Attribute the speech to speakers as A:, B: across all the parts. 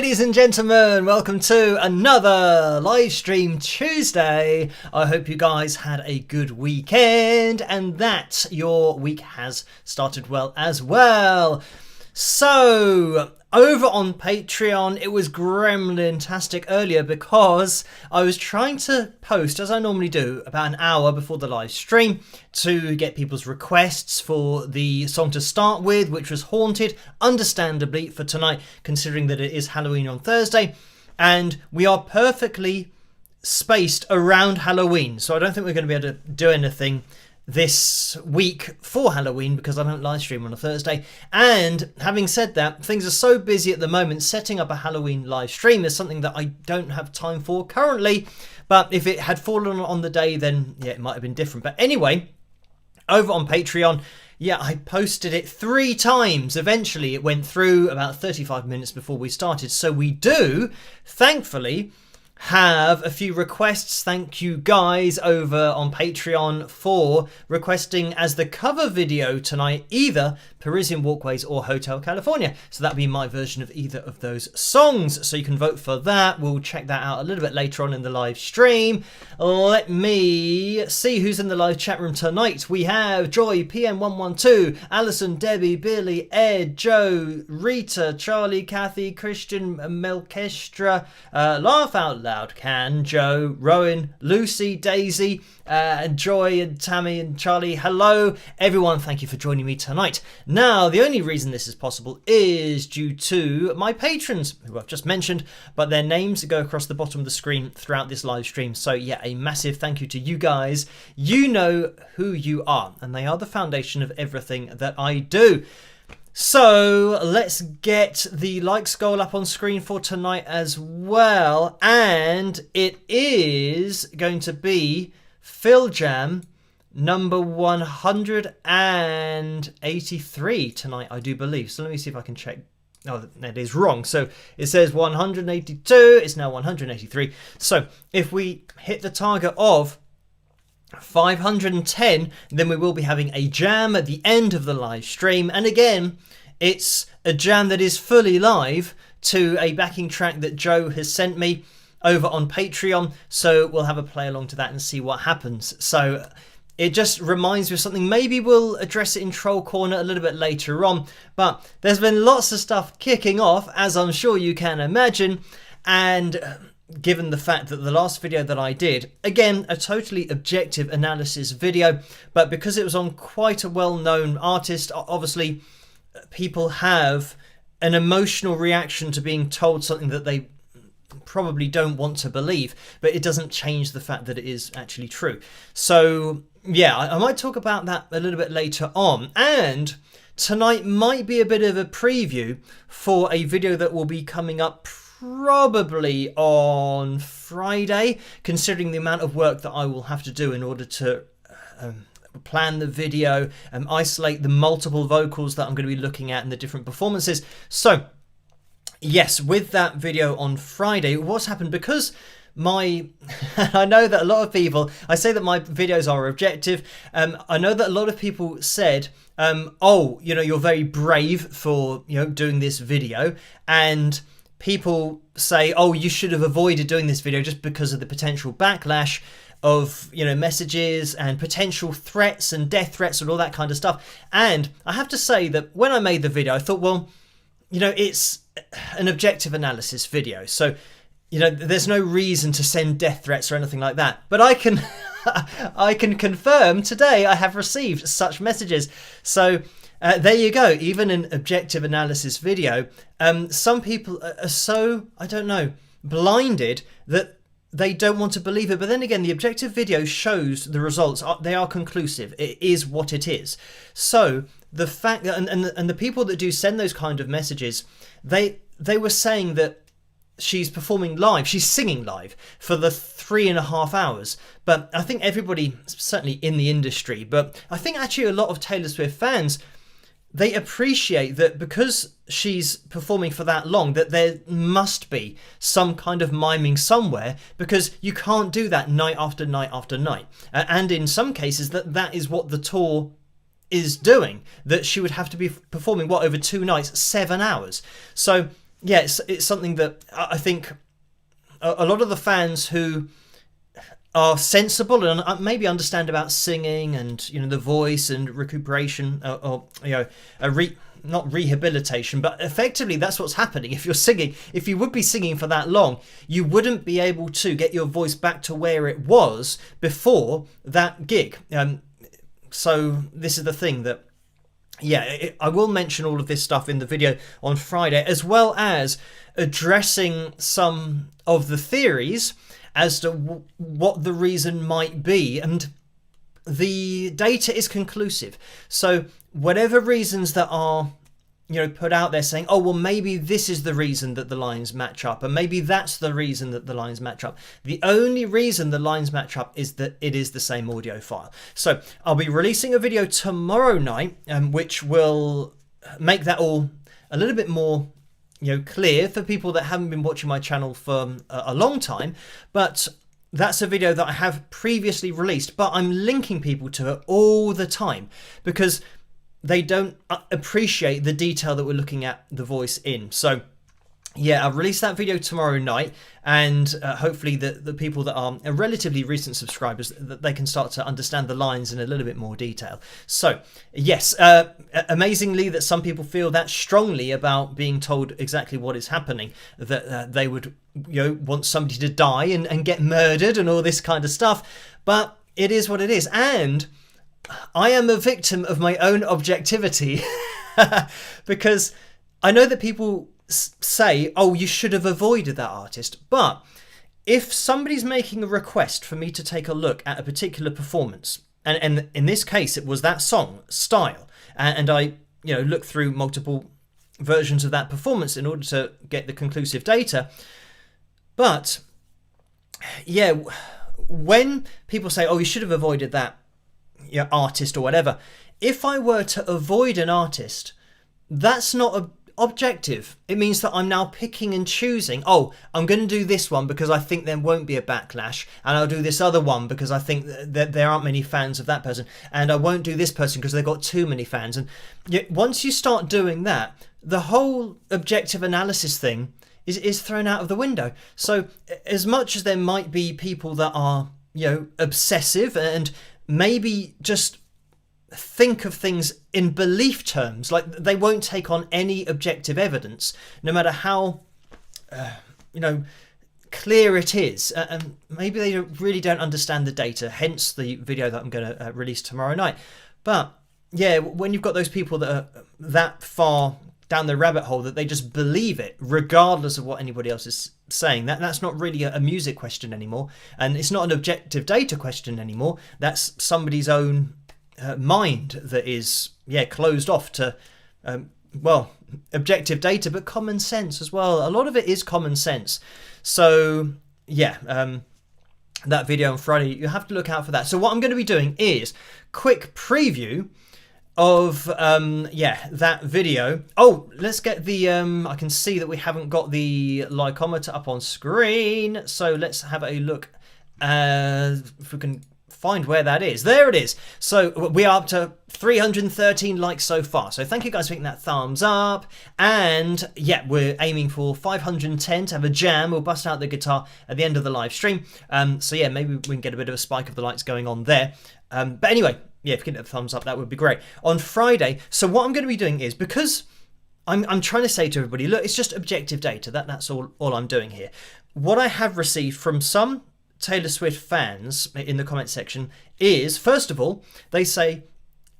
A: Ladies and gentlemen, welcome to another live stream Tuesday. I hope you guys had a good weekend and that your week has started well as well. So, over on Patreon, it was gremlin-tastic earlier because I was trying to post, as I normally do, about an hour before the live stream to get people's requests for the song to start with, which was Haunted, understandably, for tonight, considering that it is Halloween on Thursday. And we are perfectly spaced around Halloween, so I don't think we're going to be able to do anything this week for Halloween because I don't live stream on a Thursday. And having said that, things are so busy at the moment, setting up a Halloween live stream is something that I don't have time for currently. But if it had fallen on the day, then yeah, it might have been different. But anyway, over on Patreon, yeah, I posted it 3 times. Eventually it went through about 35 minutes before we started. So we do, thankfully, have a few requests. Thank you guys over on Patreon for requesting as the cover video tonight either Parisian Walkways or Hotel California. So that'd be my version of either of those songs. So you can vote for that. We'll check that out a little bit later on in the live stream. Let me see who's in the live chat room tonight. We have Joy, PM112, Alison, Debbie, Billy, Ed, Joe, Rita, Charlie, Kathy, Christian, Melchestra, Laugh Out Loud, Can, Joe, Rowan, Lucy, Daisy, and Joy and Tammy and Charlie. Hello everyone, thank you for joining me tonight. Now the only reason this is possible is due to my patrons who I've just mentioned, but their names go across the bottom of the screen throughout this live stream. So yeah, a massive thank you to you guys. You know who you are and they are the foundation of everything that I do. So let's get the likes goal up on screen for tonight as well, and it is going to be Phil Jam number 183 tonight, I do believe. So let me see if I can check. Oh, that is wrong. So it says 182, it's now 183. So if we hit the target of 510, then we will be having a jam at the end of the live stream. And again, it's a jam that is fully live to a backing track that Joe has sent me over on Patreon. So we'll have a play along to that and see what happens. So it just reminds me of something. Maybe we'll address it in Troll Corner a little bit later on. But there's been lots of stuff kicking off, as I'm sure you can imagine. And given the fact that the last video that I did, again, a totally objective analysis video, but because it was on quite a well-known artist, obviously people have an emotional reaction to being told something that they probably don't want to believe, but it doesn't change the fact that it is actually true. So yeah, I might talk about that a little bit later on. And tonight might be a bit of a preview for a video that will be coming up probably on Friday, considering the amount of work that I will have to do in order to plan the video and isolate the multiple vocals that I'm going to be looking at in the different performances. So yes, with that video on Friday, what's happened, because I know that a lot of people, I say that my videos are objective. I know that a lot of people said, oh, you know, you're very brave for, you know, doing this video, and people say, oh, you should have avoided doing this video just because of the potential backlash of, you know, messages and potential threats and death threats and all that kind of stuff. And I have to say that when I made the video, I thought, well, you know, it's an objective analysis video, so, you know, there's no reason to send death threats or anything like that. But I can I can confirm today I have received such messages. So there you go. Even an objective analysis video, some people are so, I don't know, blinded that they don't want to believe it. But then again, the objective video shows the results. They are conclusive. It is what it is. So the fact that, and the people that do send those kind of messages, they were saying that she's performing live, she's singing live for the 3.5 hours. But I think everybody, certainly in the industry, but I think actually a lot of Taylor Swift fans, they appreciate that because she's performing for that long, that there must be some kind of miming somewhere, because you can't do that night after night after night. And in some cases, that is what the tour is doing, that she would have to be performing, what, over 2 nights, 7 hours. So yeah, it's something that I think a lot of the fans who are sensible and maybe understand about singing and, you know, the voice and recuperation, or you know, not rehabilitation, but effectively that's what's happening. If you're singing, if you would be singing for that long, you wouldn't be able to get your voice back to where it was before that gig. So this is the thing that, yeah, I will mention all of this stuff in the video on Friday, as well as addressing some of the theories as to what the reason might be. And the data is conclusive. So whatever reasons that are, you know, put out there saying, oh, well, maybe this is the reason that the lines match up, and maybe that's the reason that the lines match up. The only reason the lines match up is that it is the same audio file. So I'll be releasing a video tomorrow night, which will make that all a little bit more, you know, clear for people that haven't been watching my channel for a long time. But that's a video that I have previously released, but I'm linking people to it all the time because they don't appreciate the detail that we're looking at the voice in. So yeah, I'll release that video tomorrow night, and hopefully the people that are relatively recent subscribers, that they can start to understand the lines in a little bit more detail. So yes, amazingly that some people feel that strongly about being told exactly what is happening, that they would, you know, want somebody to die and get murdered and all this kind of stuff. But it is what it is, and I am a victim of my own objectivity because I know that people say, oh, you should have avoided that artist. But if somebody's making a request for me to take a look at a particular performance, and in this case it was that song style, and I, you know, look through multiple versions of that performance in order to get the conclusive data. But yeah, when people say, oh, you should have avoided that, you know, artist or whatever, if I were to avoid an artist, that's not objective. It means that I'm now picking and choosing. Oh, I'm going to do this one because I think there won't be a backlash, and I'll do this other one because I think that there aren't many fans of that person, and I won't do this person because they've got too many fans. And once you start doing that, the whole objective analysis thing is thrown out of the window. So as much as there might be people that are, you know, obsessive and maybe just think of things in belief terms, like they won't take on any objective evidence, no matter how, you know, clear it is. And maybe they really don't understand the data, hence the video that I'm going to release tomorrow night. But yeah, when you've got those people that are that far down the rabbit hole that they just believe it regardless of what anybody else is saying, that's not really a music question anymore, and it's not an objective data question anymore. That's somebody's own mind that is, yeah, closed off to well, objective data, but common sense as well. A lot of it is common sense. So yeah, that video on Friday, you have to look out for that. So what I'm going to be doing is quick preview of yeah, that video. Oh, let's get the I can see that we haven't got the likeometer up on screen, so let's have a look if we can find where that is. There it is. So we are up to 313 likes so far, so thank you guys for hitting that thumbs up. And yeah, we're aiming for 510 to have a jam. We'll bust out the guitar at the end of the live stream. So yeah, maybe we can get a bit of a spike of the lights going on there. But anyway, yeah, if you can hit the thumbs up, that would be great. On Friday, so what I'm going to be doing is, because I'm trying to say to everybody, look, it's just objective data. That's all I'm doing here. What I have received from some Taylor Swift fans in the comment section is, first of all, they say,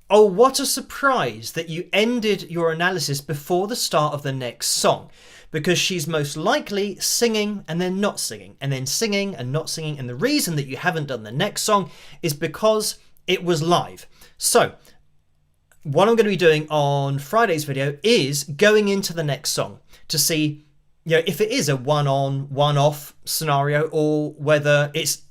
A: oh, what a surprise that you ended your analysis before the start of the next song, because she's most likely singing and then not singing, and then singing and not singing, and the reason that you haven't done the next song is because it was live. So what I'm going to be doing on Friday's video is going into the next song to see, you know, if it is a one-on, one-off scenario, or whether it's,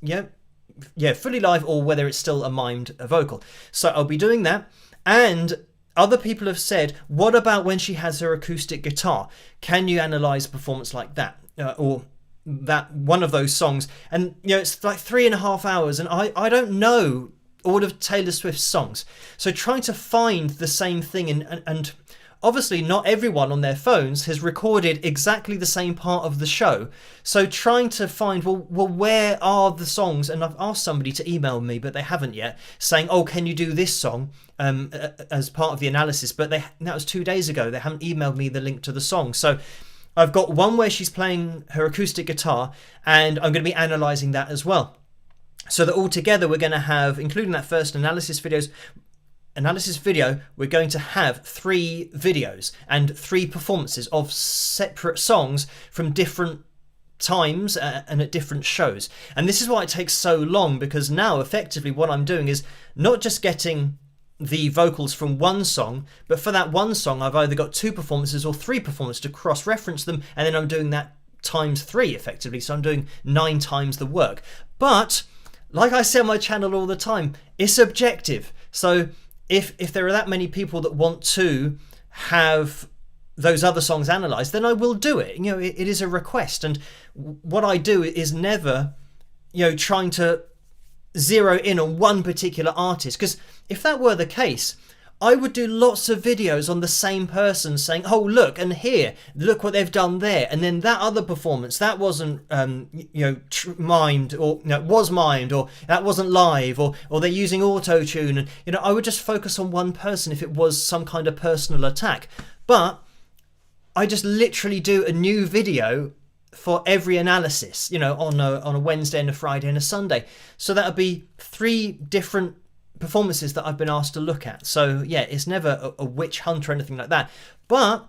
A: fully live, or whether it's still a mimed vocal. So I'll be doing that. And other people have said, what about when she has her acoustic guitar? Can you analyze a performance like that? Or that one of those songs? And, you know, it's like 3.5 hours, and I don't know all of Taylor Swift's songs. So trying to find the same thing and obviously not everyone on their phones has recorded exactly the same part of the show. So trying to find, well, where are the songs? And I've asked somebody to email me, but they haven't yet, saying, oh, can you do this song as part of the analysis? But that was 2 days ago. They haven't emailed me the link to the song. So I've got one where she's playing her acoustic guitar, and I'm going to be analysing that as well. So that all together we're going to have, including that first analysis video, we're going to have 3 videos and 3 performances of separate songs from different times and at different shows. And this is why it takes so long, because now effectively what I'm doing is not just getting the vocals from one song, but for that one song I've either got 2 performances or 3 performances to cross-reference them, and then I'm doing that times 3 effectively, so I'm doing 9 times the work. But like I say on my channel all the time, it's objective. So if there are that many people that want to have those other songs analysed, then I will do it. You know, it is a request, and what I do is never, you know, trying to zero in on one particular artist, because if that were the case, I would do lots of videos on the same person saying, oh, look, and here, look what they've done there. And then that other performance, that wasn't, mimed, or was mimed, or that wasn't live, or they're using auto-tune. And, I would just focus on one person if it was some kind of personal attack. But I just literally do a new video for every analysis, on a Wednesday and a Friday and a Sunday. So that would be 3 different performances that I've been asked to look at. So yeah, it's never a witch hunt or anything like that. But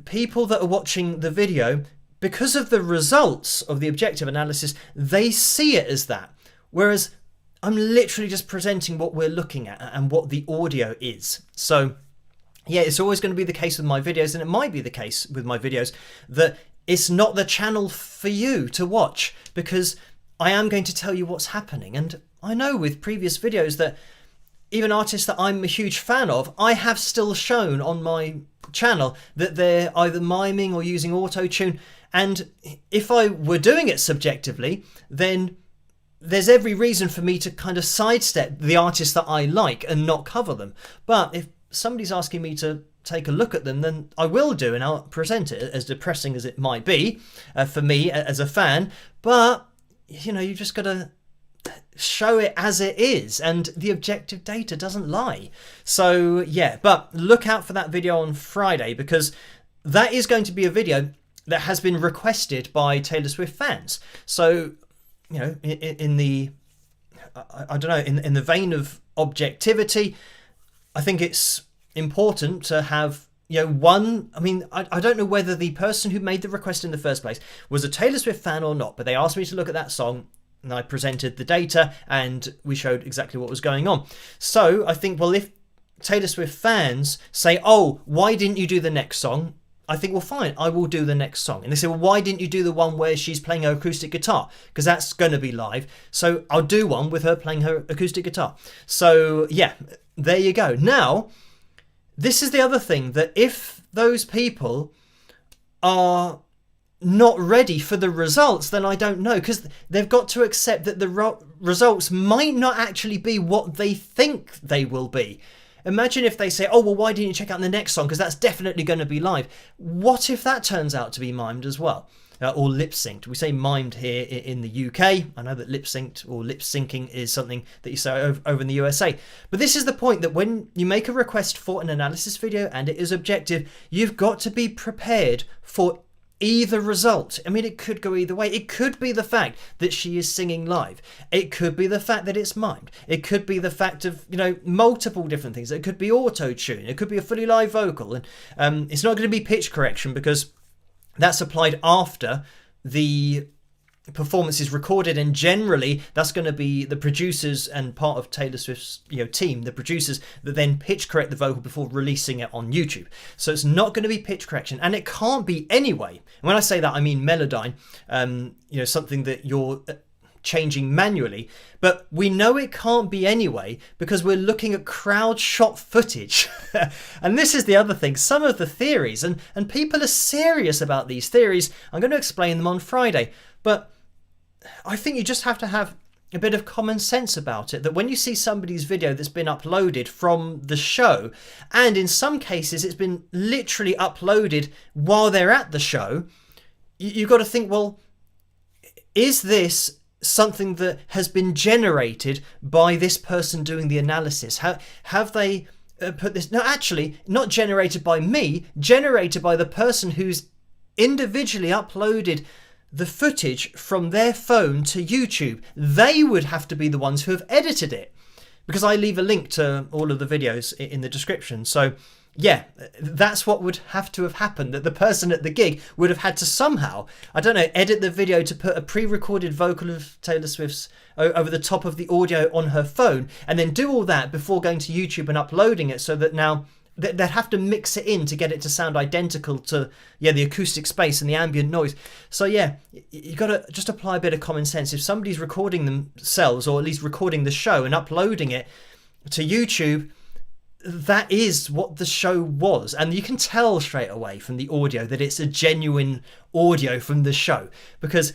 A: people that are watching the video, because of the results of the objective analysis, they see it as that. Whereas I'm literally just presenting what we're looking at and what the audio is. So yeah, it's always going to be the case with my videos, and it might be the case with my videos that it's not the channel for you to watch, because I am going to tell you what's happening. And I know with previous videos that even artists that I'm a huge fan of, I have still shown on my channel that they're either miming or using auto-tune. And if I were doing it subjectively, then there's every reason for me to kind of sidestep the artists that I like and not cover them. But if somebody's asking me to take a look at them, then I will do, and I'll present it, as depressing as it might be for me as a fan. But you just got to show it as it is, and the objective data doesn't lie. So yeah, but look out for that video on Friday, because that is going to be a video that has been requested by Taylor Swift fans. So in the I don't know, in the vein of objectivity, I think it's important to have one. I mean, I don't know whether the person who made the request in the first place was a Taylor Swift fan or not, but they asked me to look at that song, and I presented the data and we showed exactly what was going on. So I think, well, if Taylor Swift fans say, oh, why didn't you do the next song? I think, well, fine, I will do the next song. And they say, well, why didn't you do the one where she's playing her acoustic guitar? Because that's going to be live. So I'll do one with her playing her acoustic guitar. So yeah, there you go. Now, this is the other thing, that if those people are not ready for the results, then I don't know, because they've got to accept that the results might not actually be what they think they will be. Imagine if they say, oh, well, why didn't you check out the next song, because that's definitely going to be live. What if that turns out to be mimed as well? Or lip-synced. We say mimed here in the UK. I know that lip-synced or lip-syncing is something that you say over in the USA. But this is the point, that when you make a request for an analysis video and it is objective, you've got to be prepared for either result. I mean, it could go either way. It could be the fact that she is singing live. It could be the fact that it's mimed. It could be the fact of, multiple different things. It could be auto-tune. It could be a fully live vocal. And it's not going to be pitch correction, because that's applied after the performance is recorded, and generally that's going to be the producers and part of Taylor Swift's team, the producers, that then pitch correct the vocal before releasing it on YouTube. So it's not going to be pitch correction, and it can't be anyway. And when I say that, I mean melodyne, something that you're changing manually. But we know it can't be anyway, because we're looking at crowd shot footage. And this is the other thing, some of the theories, and people are serious about these theories. I'm going to explain them on Friday, but I think you just have to have a bit of common sense about it, that when you see somebody's video that's been uploaded from the show, and in some cases it's been literally uploaded while they're at the show, you've got to think, well, is this something that has been generated by this person doing the analysis? Have they put this? No, actually, not generated by me, generated by the person who's individually uploaded the footage from their phone to YouTube. They would have to be the ones who have edited it, because I leave a link to all of the videos in the description. So yeah, that's what would have to have happened, that the person at the gig would have had to somehow, I don't know, edit the video to put a pre-recorded vocal of Taylor Swift's over the top of the audio on her phone, and then do all that before going to YouTube and uploading it, so that now they'd have to mix it in to get it to sound identical to the acoustic space and the ambient noise. So yeah, you got to just apply a bit of common sense. If somebody's recording themselves, or at least recording the show and uploading it to YouTube, that is what the show was, and you can tell straight away from the audio that it's a genuine audio from the show, because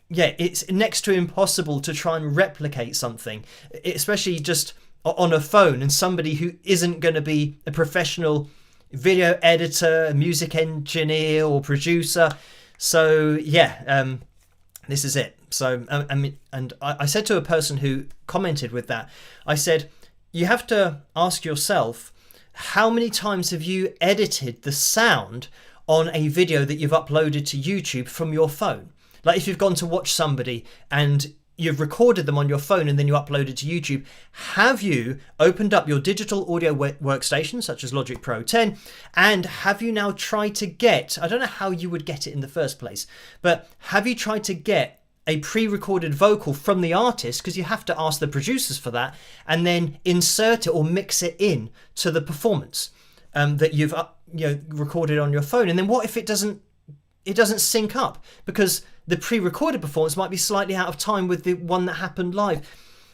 A: it's next to impossible to try and replicate something, especially just on a phone, and somebody who isn't going to be a professional video editor, music engineer or producer. So yeah, this is it. So I mean, and I said to a person who commented with that, I said, you have to ask yourself, how many times have you edited the sound on a video that you've uploaded to YouTube from your phone? Like if you've gone to watch somebody and you've recorded them on your phone and then you upload it to YouTube, have you opened up your digital audio workstation, such as Logic Pro 10, and have you now tried to get, I don't know how you would get it in the first place, but have you tried to get a pre-recorded vocal from the artist, because you have to ask the producers for that, and then insert it or mix it in to the performance that you've recorded on your phone? And then what if it doesn't sync up, because the pre-recorded performance might be slightly out of time with the one that happened live?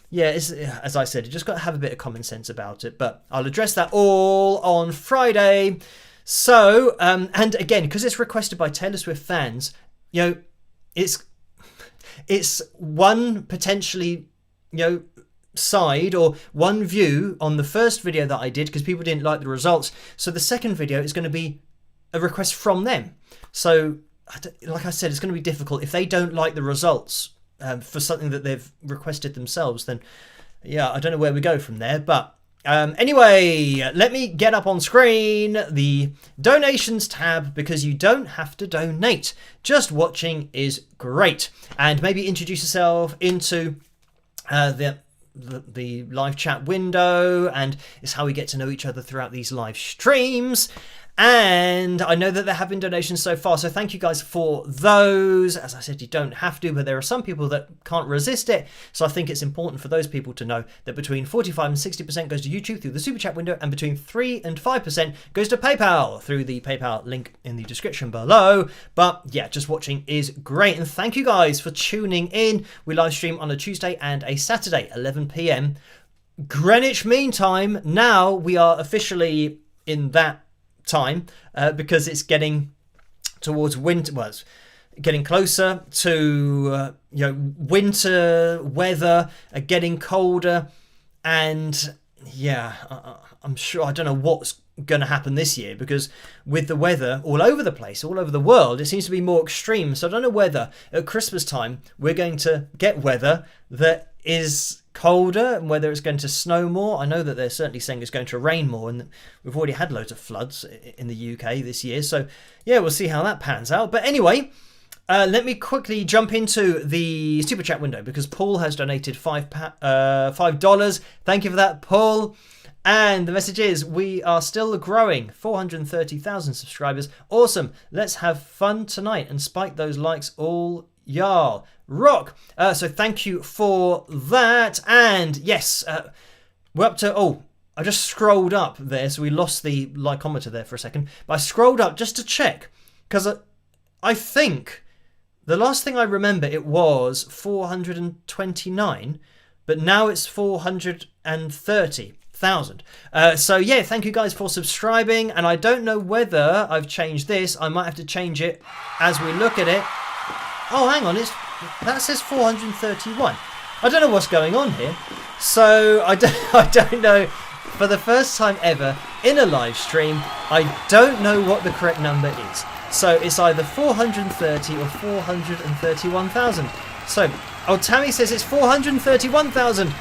A: Yeah, as I said, you just got to have a bit of common sense about it, but I'll address that all on Friday. So, and again, because it's requested by Taylor Swift fans, it's one potentially, side or one view on the first video that I did, because people didn't like the results. So the second video is going to be a request from them. So like I said, it's going to be difficult if they don't like the results for something that they've requested themselves. Then yeah, I don't know where we go from there. But anyway, let me get up on screen the donations tab, because you don't have to donate. Just watching is great. And maybe introduce yourself into the live chat window, and it's how we get to know each other throughout these live streams. And I know that there have been donations so far, so thank you guys for those. As I said, you don't have to, but there are some people that can't resist it. So I think it's important for those people to know that between 45 and 60% goes to YouTube through the Super Chat window, and between 3 and 5% goes to PayPal through the PayPal link in the description below. But yeah, just watching is great. And thank you guys for tuning in. We live stream on a Tuesday and a Saturday, 11 p.m. Greenwich Mean Time. Now we are officially in that time because it's getting towards winter. Well, it's getting closer to winter weather, getting colder, and yeah, I'm sure, I don't know what's going to happen this year, because with the weather all over the place, all over the world, it seems to be more extreme. So I don't know whether at Christmas time we're going to get weather that is colder, and whether it's going to snow more. I know that they're certainly saying it's going to rain more, and we've already had loads of floods in the UK this year. So yeah, we'll see how that pans out. But anyway, let me quickly jump into the Super Chat window, because Paul has donated $5. Thank you for that, Paul. And the message is, we are still growing, 430,000 subscribers. Awesome. Let's have fun tonight and spike those likes, all y'all. Rock. So thank you for that. And yes, we're up to, I just scrolled up there, so we lost the likeometer there for a second. But I scrolled up just to check, because I think the last thing I remember, it was 429, but now it's 430,000. So yeah, thank you guys for subscribing. And I don't know whether I've changed this. I might have to change it as we look at it. Oh, hang on, that says 431. I don't know what's going on here. So I don't know. For the first time ever in a live stream, I don't know what the correct number is. So it's either 430 or 431,000. So, Tammy says it's 431,000.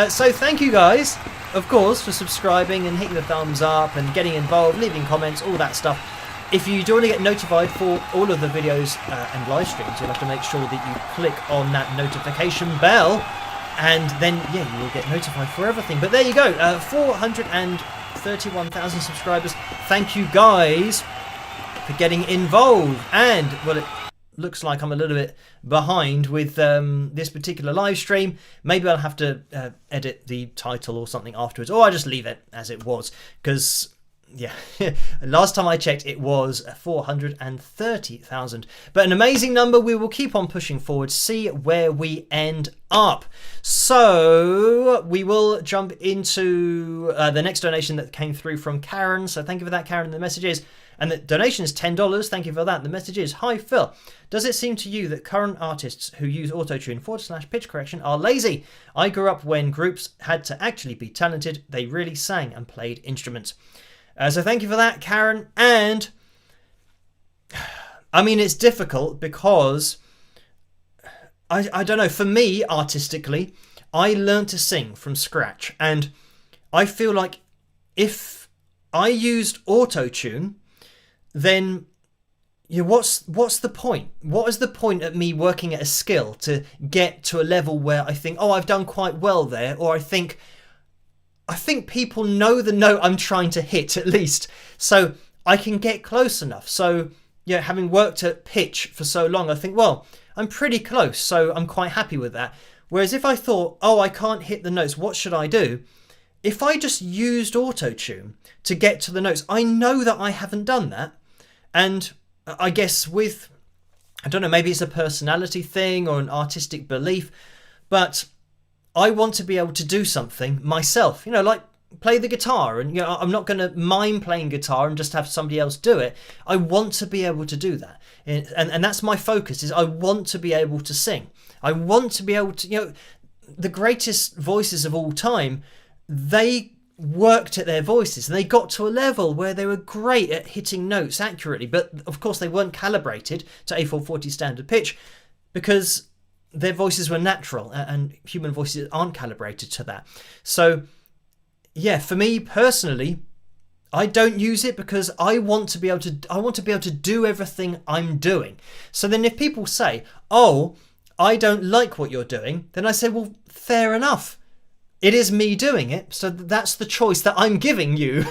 A: So thank you guys, of course, for subscribing and hitting the thumbs up and getting involved, leaving comments, all that stuff. If you do want to get notified for all of the videos and live streams, you'll have to make sure that you click on that notification bell. And then, yeah, you will get notified for everything. But there you go, 431,000 subscribers. Thank you guys for getting involved. And, well, it looks like I'm a little bit behind with this particular live stream. Maybe I'll have to edit the title or something afterwards. Or I'll just leave it as it was. Because, yeah, last time I checked, it was 430,000. But an amazing number. We will keep on pushing forward, see where we end up. So we will jump into the next donation that came through from Karen. So thank you for that, Karen. The message is, and the donation is $10. Thank you for that. The message is, hi Phil, does it seem to you that current artists who use autotune / pitch correction are lazy? I grew up when groups had to actually be talented. They really sang and played instruments. So thank you for that, Karen. And I mean, it's difficult because I don't know. For me, artistically, I learned to sing from scratch, and I feel like if I used autotune, then what's the point? What is the point of me working at a skill to get to a level where I think, oh, I've done quite well there, or I think people know the note I'm trying to hit at least, so I can get close enough. So yeah, having worked at pitch for so long, I think, well, I'm pretty close, so I'm quite happy with that. Whereas if I thought, oh, I can't hit the notes, what should I do? If I just used autotune to get to the notes, I know that I haven't done that. And I guess with, I don't know, maybe it's a personality thing or an artistic belief, but I want to be able to do something myself, like play the guitar. And I'm not going to mime playing guitar and just have somebody else do it. I want to be able to do that. And that's my focus, is I want to be able to sing. I want to be able to, the greatest voices of all time, they worked at their voices and they got to a level where they were great at hitting notes accurately. But of course they weren't calibrated to A440 standard pitch because their voices were natural, and human voices aren't calibrated to that. So yeah, for me personally, I don't use it because I want to be able to do everything I'm doing. So then if people say, oh, I don't like what you're doing, then I say, well, fair enough. It is me doing it, so that's the choice that I'm giving you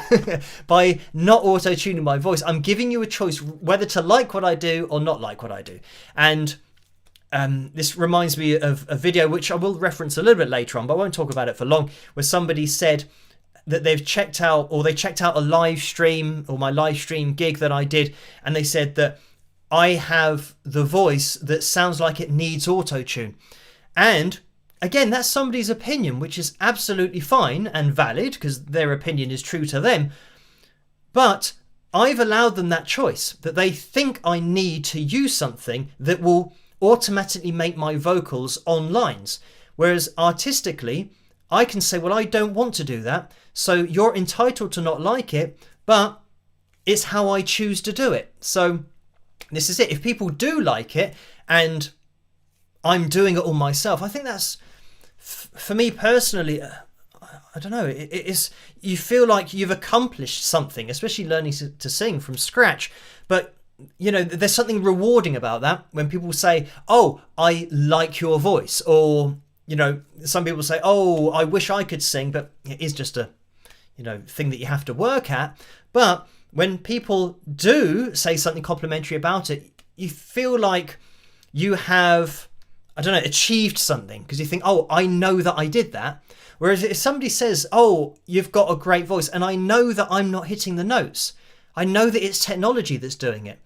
A: by not auto-tuning my voice. I'm giving you a choice whether to like what I do or not like what I do. And this reminds me of a video which I will reference a little bit later on, but I won't talk about it for long, where somebody said that they checked out a live stream, or my live stream gig that I did, and they said that I have the voice that sounds like it needs auto-tune. And again, that's somebody's opinion, which is absolutely fine and valid because their opinion is true to them. But I've allowed them that choice, that they think I need to use something that will automatically make my vocals on lines. Whereas artistically, I can say, well, I don't want to do that. So you're entitled to not like it, but it's how I choose to do it. So this is it. If people do like it and I'm doing it all myself, I think that's, for me personally, I don't know, it's, you feel like you've accomplished something, especially learning to sing from scratch. But there's something rewarding about that when people say, oh, I like your voice, or some people say, oh, I wish I could sing, but it is just a thing that you have to work at. But when people do say something complimentary about it, you feel like you have, I don't know, achieved something, because you think, oh, I know that I did that. Whereas if somebody says, oh, you've got a great voice, and I know that I'm not hitting the notes, I know that it's technology that's doing it,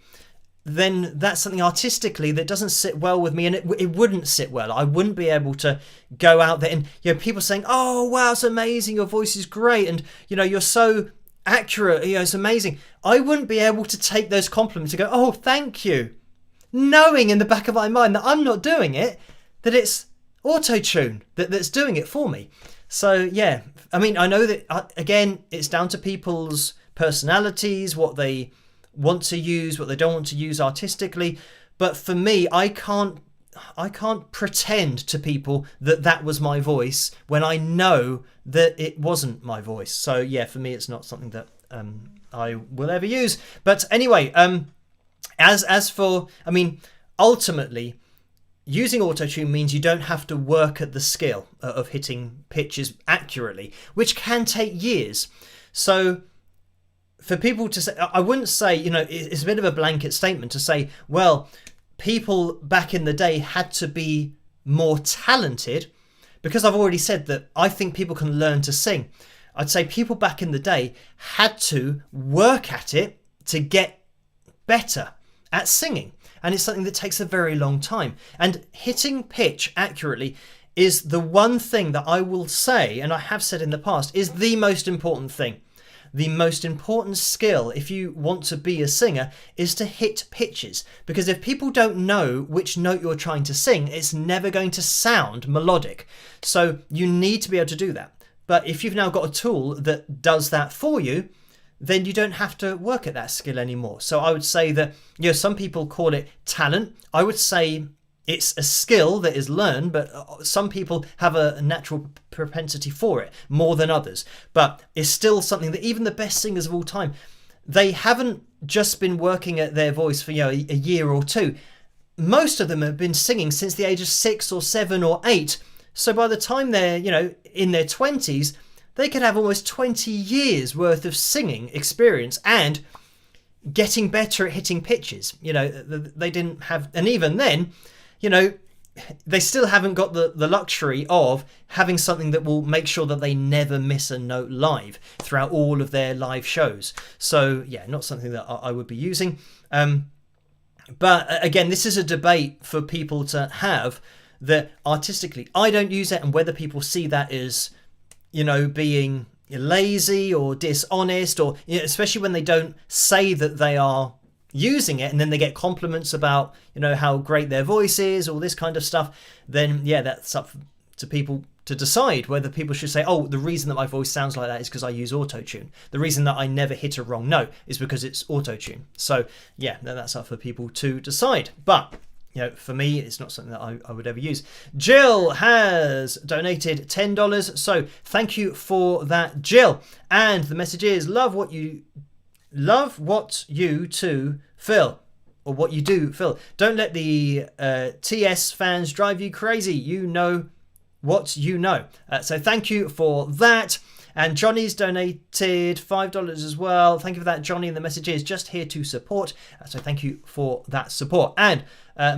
A: then that's something artistically that doesn't sit well with me, and it wouldn't sit well. I wouldn't be able to go out there and people saying, oh wow, it's amazing, your voice is great, and you're so accurate, it's amazing. I wouldn't be able to take those compliments and go, oh, thank you, knowing in the back of my mind that I'm not doing it, that it's auto-tune that's doing it for me. So yeah, I mean, I know that again, it's down to people's personalities, what they want to use, what they don't want to use artistically. But for me, I can't pretend to people that was my voice when I know that it wasn't my voice. So yeah, for me, it's not something that I will ever use. But anyway, as for, I mean, ultimately, using autotune means you don't have to work at the skill of hitting pitches accurately, which can take years. So for people to say, I wouldn't say, it's a bit of a blanket statement to say, well, people back in the day had to be more talented, because I've already said that I think people can learn to sing. I'd say people back in the day had to work at it to get better at singing. And it's something that takes a very long time. And hitting pitch accurately is the one thing that I will say, and I have said in the past, is the most important thing. The most important skill, if you want to be a singer, is to hit pitches. Because if people don't know which note you're trying to sing, it's never going to sound melodic. So you need to be able to do that. But if you've now got a tool that does that for you, then you don't have to work at that skill anymore. So I would say that, some people call it talent. I would say it's a skill that is learned, but some people have a natural propensity for it more than others. But it's still something that even the best singers of all time, they haven't just been working at their voice for a year or two. Most of them have been singing since the age of 6 or 7 or 8. So by the time they're in their 20s, they could have almost 20 years worth of singing experience and getting better at hitting pitches. They didn't have, and even then, they still haven't got the luxury of having something that will make sure that they never miss a note live throughout all of their live shows. So yeah, not something that I would be using. But again, this is a debate for people to have, that artistically I don't use it, and whether people see that as, being lazy or dishonest, or especially when they don't say that they are using it and then they get compliments about how great their voice is, all this kind of stuff, then yeah, that's up to people to decide whether people should say, oh, the reason that my voice sounds like that is because I use autotune. The reason that I never hit a wrong note is because it's autotune. So yeah, that's up for people to decide. But for me, it's not something that I would ever use. Jill has donated $10. So thank you for that, Jill. And the message is, love what you do, Phil. Or what you do, Phil. Don't let the TS fans drive you crazy. You know what you know. So thank you for that. And Johnny's donated $5 as well. Thank you for that, Johnny. And the message is, just here to support. So thank you for that support. And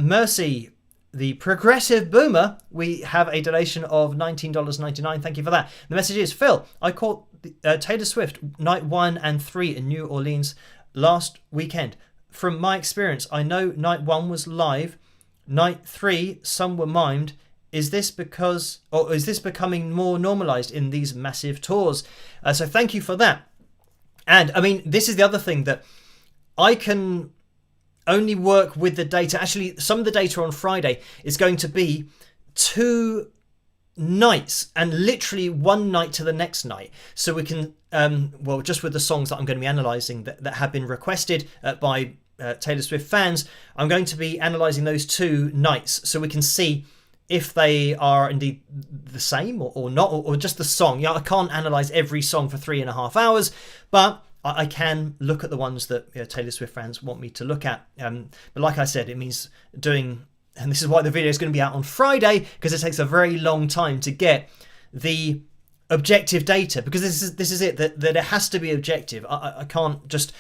A: Mercy, the progressive boomer, we have a donation of $19.99. Thank you for that. The message is, Phil, I caught Taylor Swift night 1 and 3 in New Orleans last weekend. From my experience, I know night 1 was live. Night 3, some were mimed. Is this becoming more normalized in these massive tours? So thank you for that. And I mean, this is the other thing, that I can only work with the data. Actually, some of the data on Friday is going to be 2 nights and literally 1 night to the next night. So we can, just with the songs that I'm going to be analysing that have been requested by Taylor Swift fans, I'm going to be analysing those 2 nights so we can see if they are indeed the same or not, or just the song. I can't analyse every song for 3.5 hours, but I can look at the ones that Taylor Swift fans want me to look at. But like I said, it means doing, and this is why the video is going to be out on Friday, because it takes a very long time to get the objective data, because this is it, that it has to be objective. I can't just,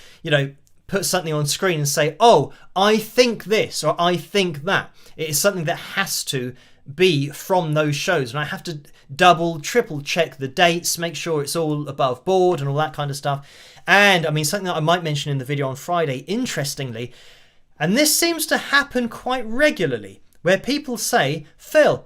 A: put something on screen and say, oh, I think this or I think that. It is something that has to be from those shows, and I have to double, triple check the dates, make sure it's all above board and all that kind of stuff. And I mean, something that I might mention in the video on Friday, interestingly, and this seems to happen quite regularly, where people say, Phil,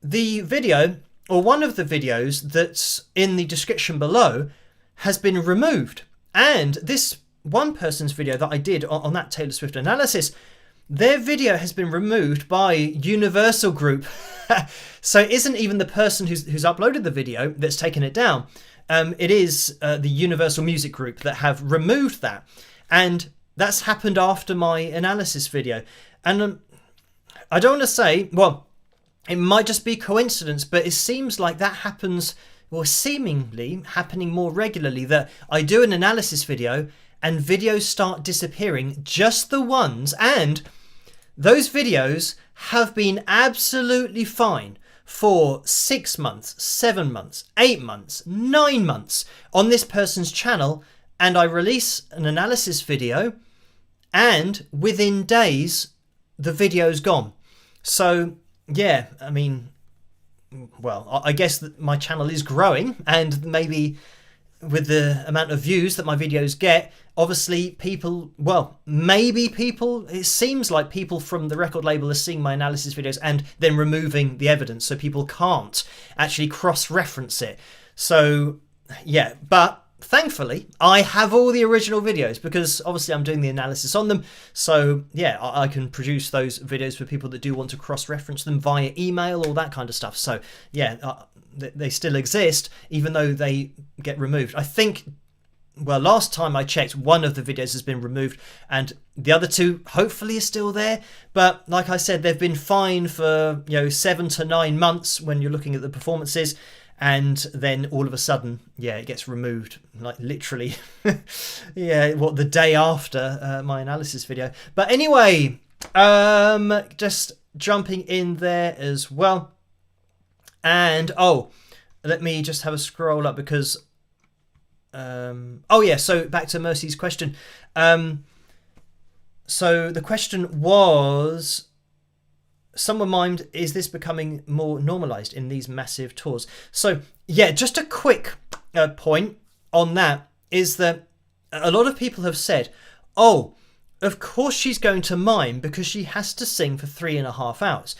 A: the video or one of the videos that's in the description below has been removed. And this one person's video that I did on that Taylor Swift analysis, their video has been removed by Universal Group. So it isn't even the person who's uploaded the video that's taken it down. It is the Universal Music Group that have removed that. And that's happened after my analysis video. And I don't want to say, well, it might just be coincidence, but it seems like that happens, or seemingly happening more regularly, that I do an analysis video and videos start disappearing, just the ones, and those videos have been absolutely fine for 6 months, 7 months, 8 months, 9 months on this person's channel, and I release an analysis video, and within days, the video's gone. So, yeah, I mean, well, I guess that my channel is growing, and maybe with the amount of views that my videos get, obviously people, well, maybe people, it seems like people from the record label are seeing my analysis videos and then removing the evidence, so people can't actually cross-reference it. So, yeah, but thankfully, I have all the original videos, because obviously I'm doing the analysis on them. So yeah, I can produce those videos for people that do want to cross-reference them via email, all that kind of stuff. So yeah, they still exist, even though they get removed. I think, well, last time I checked, one of the videos has been removed, and the other two hopefully are still there. But like I said, they've been fine for 7 to 9 months when you're looking at the performances. And then all of a sudden, yeah, it gets removed, like literally, yeah, what, the day after my analysis video. But anyway, just jumping in there as well. And, oh, let me just have a scroll up because, oh yeah, so back to Mercy's question. So the question was, someone mimed, is this becoming more normalized in these massive tours? So yeah, just a quick point on that is that a lot of people have said, oh, of course she's going to mime because she has to sing for 3.5 hours.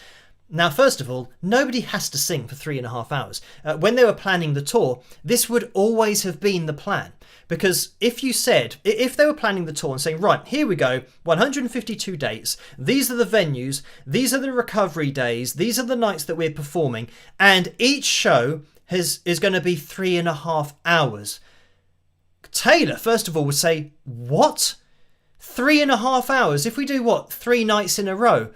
A: Now, first of all, nobody has to sing for 3.5 hours. When they were planning the tour, this would always have been the plan. Because if they were planning the tour and saying, right, here we go, 152 dates, these are the venues, these are the recovery days, these are the nights that we're performing, and each show is going to be 3.5 hours. Taylor, first of all, would say, what? 3.5 hours? If we do, what, 3 nights in a row?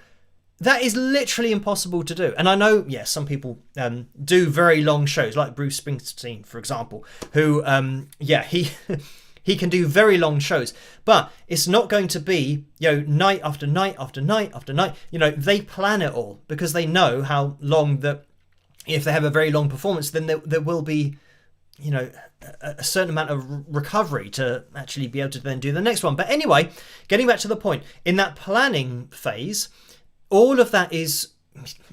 A: That is literally impossible to do. And I know, yes, some people do very long shows, like Bruce Springsteen, for example, who, yeah, he can do very long shows. But it's not going to be, night after night after night after night. They plan it all because they know how long that, if they have a very long performance, then there will be, a certain amount of recovery to actually be able to then do the next one. But anyway, getting back to the point, in that planning phase, all of that is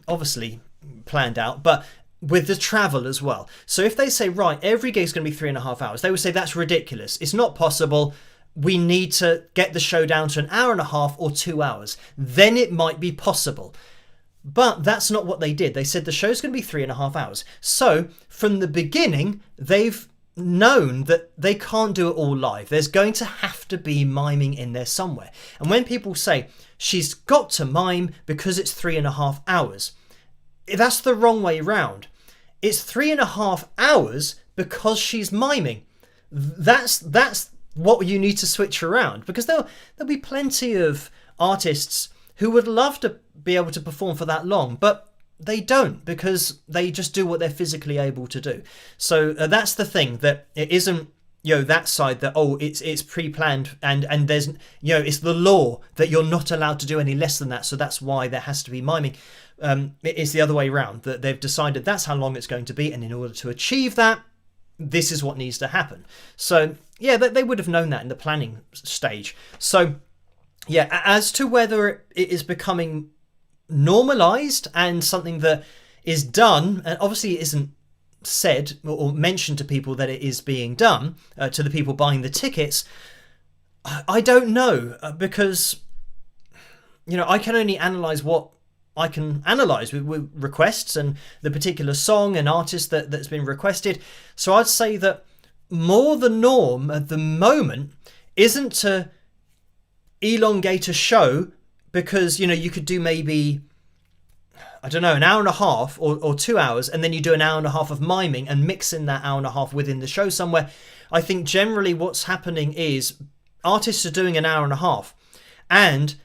A: obviously planned out, but with the travel as well. So if they say, right, every gig's going to be 3.5 hours, they would say that's ridiculous. It's not possible. We need to get the show down to 1.5 hours or 2 hours. Then it might be possible. But that's not what they did. They said the show's going to be 3.5 hours. So from the beginning, they've known that they can't do it all live. There's going to have to be miming in there somewhere. And when people say, she's got to mime because it's 3.5 hours, that's the wrong way round. It's 3.5 hours because she's miming. That's what you need to switch around, because there'll be plenty of artists who would love to be able to perform for that long, but they don't, because they just do what they're physically able to do. So that's the thing, that it isn't that side that, oh, it's pre-planned and there's it's the law that you're not allowed to do any less than that, so that's why there has to be miming. It's the other way around, that they've decided that's how long it's going to be, and in order to achieve that, this is what needs to happen. So yeah, they would have known that in the planning stage. So yeah, as to whether it is becoming normalized and something that is done, and obviously it isn't said or mentioned to people that it is being done, to the people buying the tickets, I don't know, because I can only analyze what I can analyze with requests and the particular song and artist that's been requested. So I'd say that more the norm at the moment isn't to elongate a show because, you could do maybe, I don't know, an hour and a half or 2 hours, and then you do an hour and a half of miming and mix in that hour and a half within the show somewhere. I think generally what's happening is artists are doing an hour and a half, and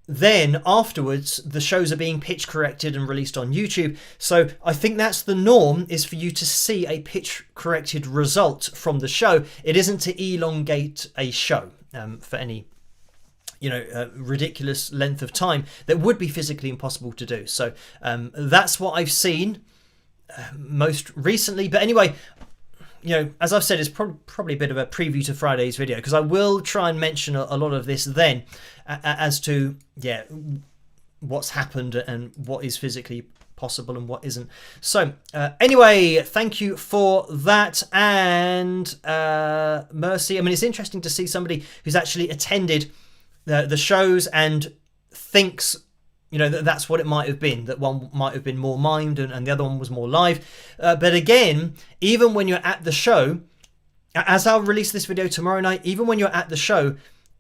A: then afterwards the shows are being pitch corrected and released on YouTube. So I think that's the norm, is for you to see a pitch corrected result from the show. It isn't to elongate a show for any ridiculous length of time that would be physically impossible to do. So that's what I've seen most recently. But anyway, as I've said, it's probably a bit of a preview to Friday's video, because I will try and mention a lot of this then as to, what's happened and what is physically possible and what isn't. So anyway, thank you for that. And Mercy, I mean, it's interesting to see somebody who's actually attended the shows and thinks that's what it might have been, that one might have been more mimed and the other one was more live. But again, even when you're at the show, as I'll release this video tomorrow night, even when you're at the show,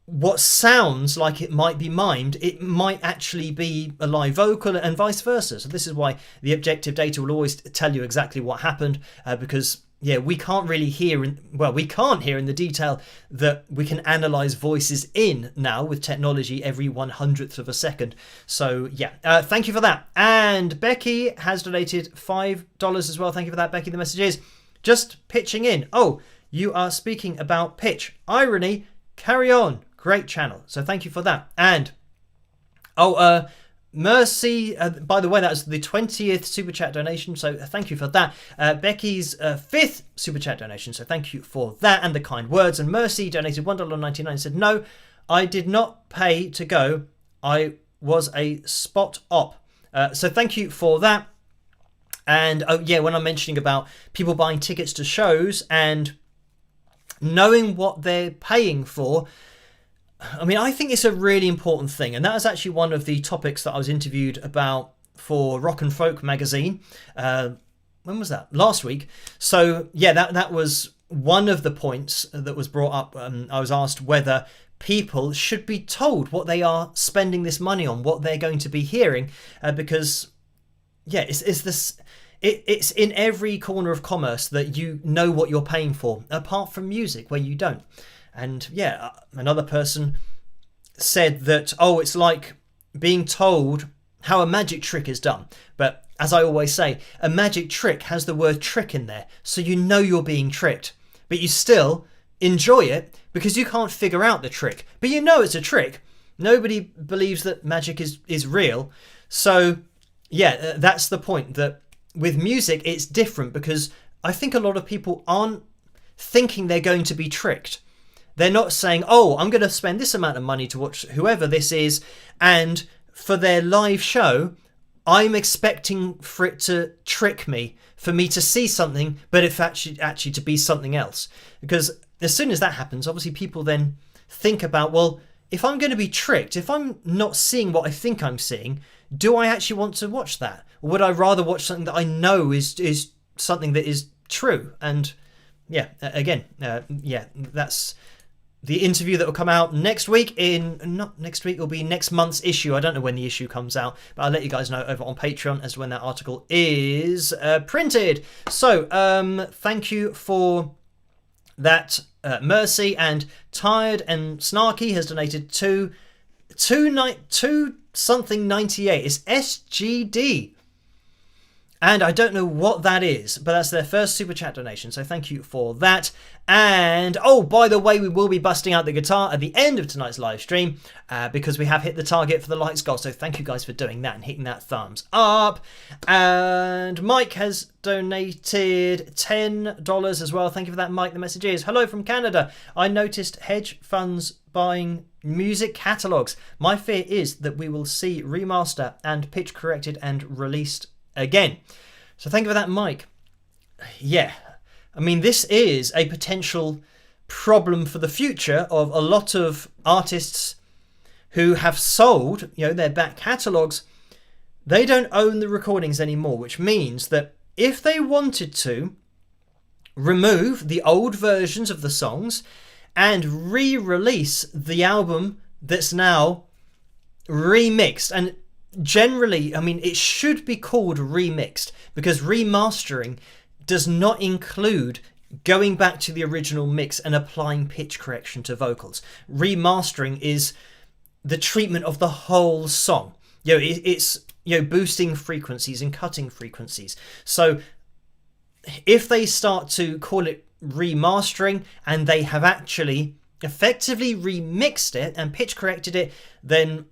A: what sounds like it might be mimed, it might actually be a live vocal, and vice versa. So this is why the objective data will always tell you exactly what happened, because we can't really hear we can't hear in the detail that we can analyze voices in now with technology every 100th of a second. So thank you for that. And Becky has donated $5 as well. Thank you for that, Becky. The message is just pitching in. Oh, you are speaking about pitch. Irony, carry on. Great channel. So thank you for that. And Mercy, by the way, that was the 20th super chat donation, so thank you for that. Becky's 5th super chat donation, so thank you for that and the kind words. And Mercy donated $1.99 and said, no, I did not pay to go. I was a spot op. So thank you for that. And when I'm mentioning about people buying tickets to shows and knowing what they're paying for, I mean, I think it's a really important thing. And that is actually one of the topics that I was interviewed about for Rock and Folk magazine. When was that? Last week. So, that was one of the points that was brought up. I was asked whether people should be told what they are spending this money on, what they're going to be hearing, because, it's in every corner of commerce that you know what you're paying for, apart from music where you don't. And another person said that, it's like being told how a magic trick is done. But as I always say, a magic trick has the word trick in there, so you know you're being tricked. But you still enjoy it because you can't figure out the trick. But you know it's a trick. Nobody believes that magic is real. So, that's the point, that with music it's different, because I think a lot of people aren't thinking they're going to be tricked. They're not saying, I'm going to spend this amount of money to watch whoever this is, and for their live show, I'm expecting for it to trick me, for me to see something, but if actually to be something else. Because as soon as that happens, obviously people then think about, well, if I'm going to be tricked, if I'm not seeing what I think I'm seeing, do I actually want to watch that? Or would I rather watch something that I know is something that is true? And that's the interview that will come out next week. Not next week, it'll be next month's issue. I don't know when the issue comes out, but I'll let you guys know over on Patreon as to when that article is printed. So thank you for that, Mercy. And Tired and Snarky has donated two something 98. It's SGD. And I don't know what that is, but that's their first super chat donation. So thank you for that. And, by the way, we will be busting out the guitar at the end of tonight's live stream because we have hit the target for the likes goal. So thank you guys for doing that and hitting that thumbs up. And Mike has donated $10 as well. Thank you for that, Mike. The message is, hello from Canada. I noticed hedge funds buying music catalogues. My fear is that we will see remaster and pitch corrected and released again. So thank you for that, Mike. I mean, this is a potential problem for the future of a lot of artists who have sold, their back catalogues. They don't own the recordings anymore, which means that if they wanted to remove the old versions of the songs and re-release the album that's now remixed. And generally, I mean, it should be called remixed, because remastering does not include going back to the original mix and applying pitch correction to vocals. Remastering is the treatment of the whole song. It's boosting frequencies and cutting frequencies. So if they start to call it remastering and they have actually effectively remixed it and pitch corrected it, then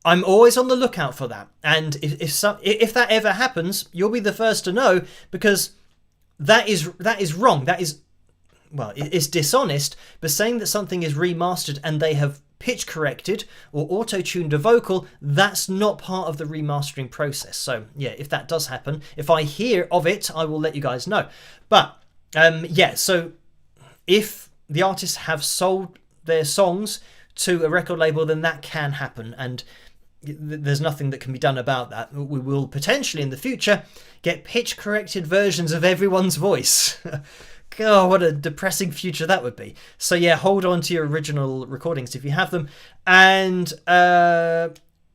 A: I'm always on the lookout for that. And if that ever happens, you'll be the first to know, because that is wrong. That is, well, it's dishonest. But saying that something is remastered and they have pitch corrected or auto-tuned a vocal, that's not part of the remastering process. So yeah, if that does happen, if I hear of it, I will let you guys know. But so if the artists have sold their songs to a record label, then that can happen, and there's nothing that can be done about that. We will potentially in the future get pitch corrected versions of everyone's voice. God, what a depressing future that would be. So yeah, hold on to your original recordings if you have them. And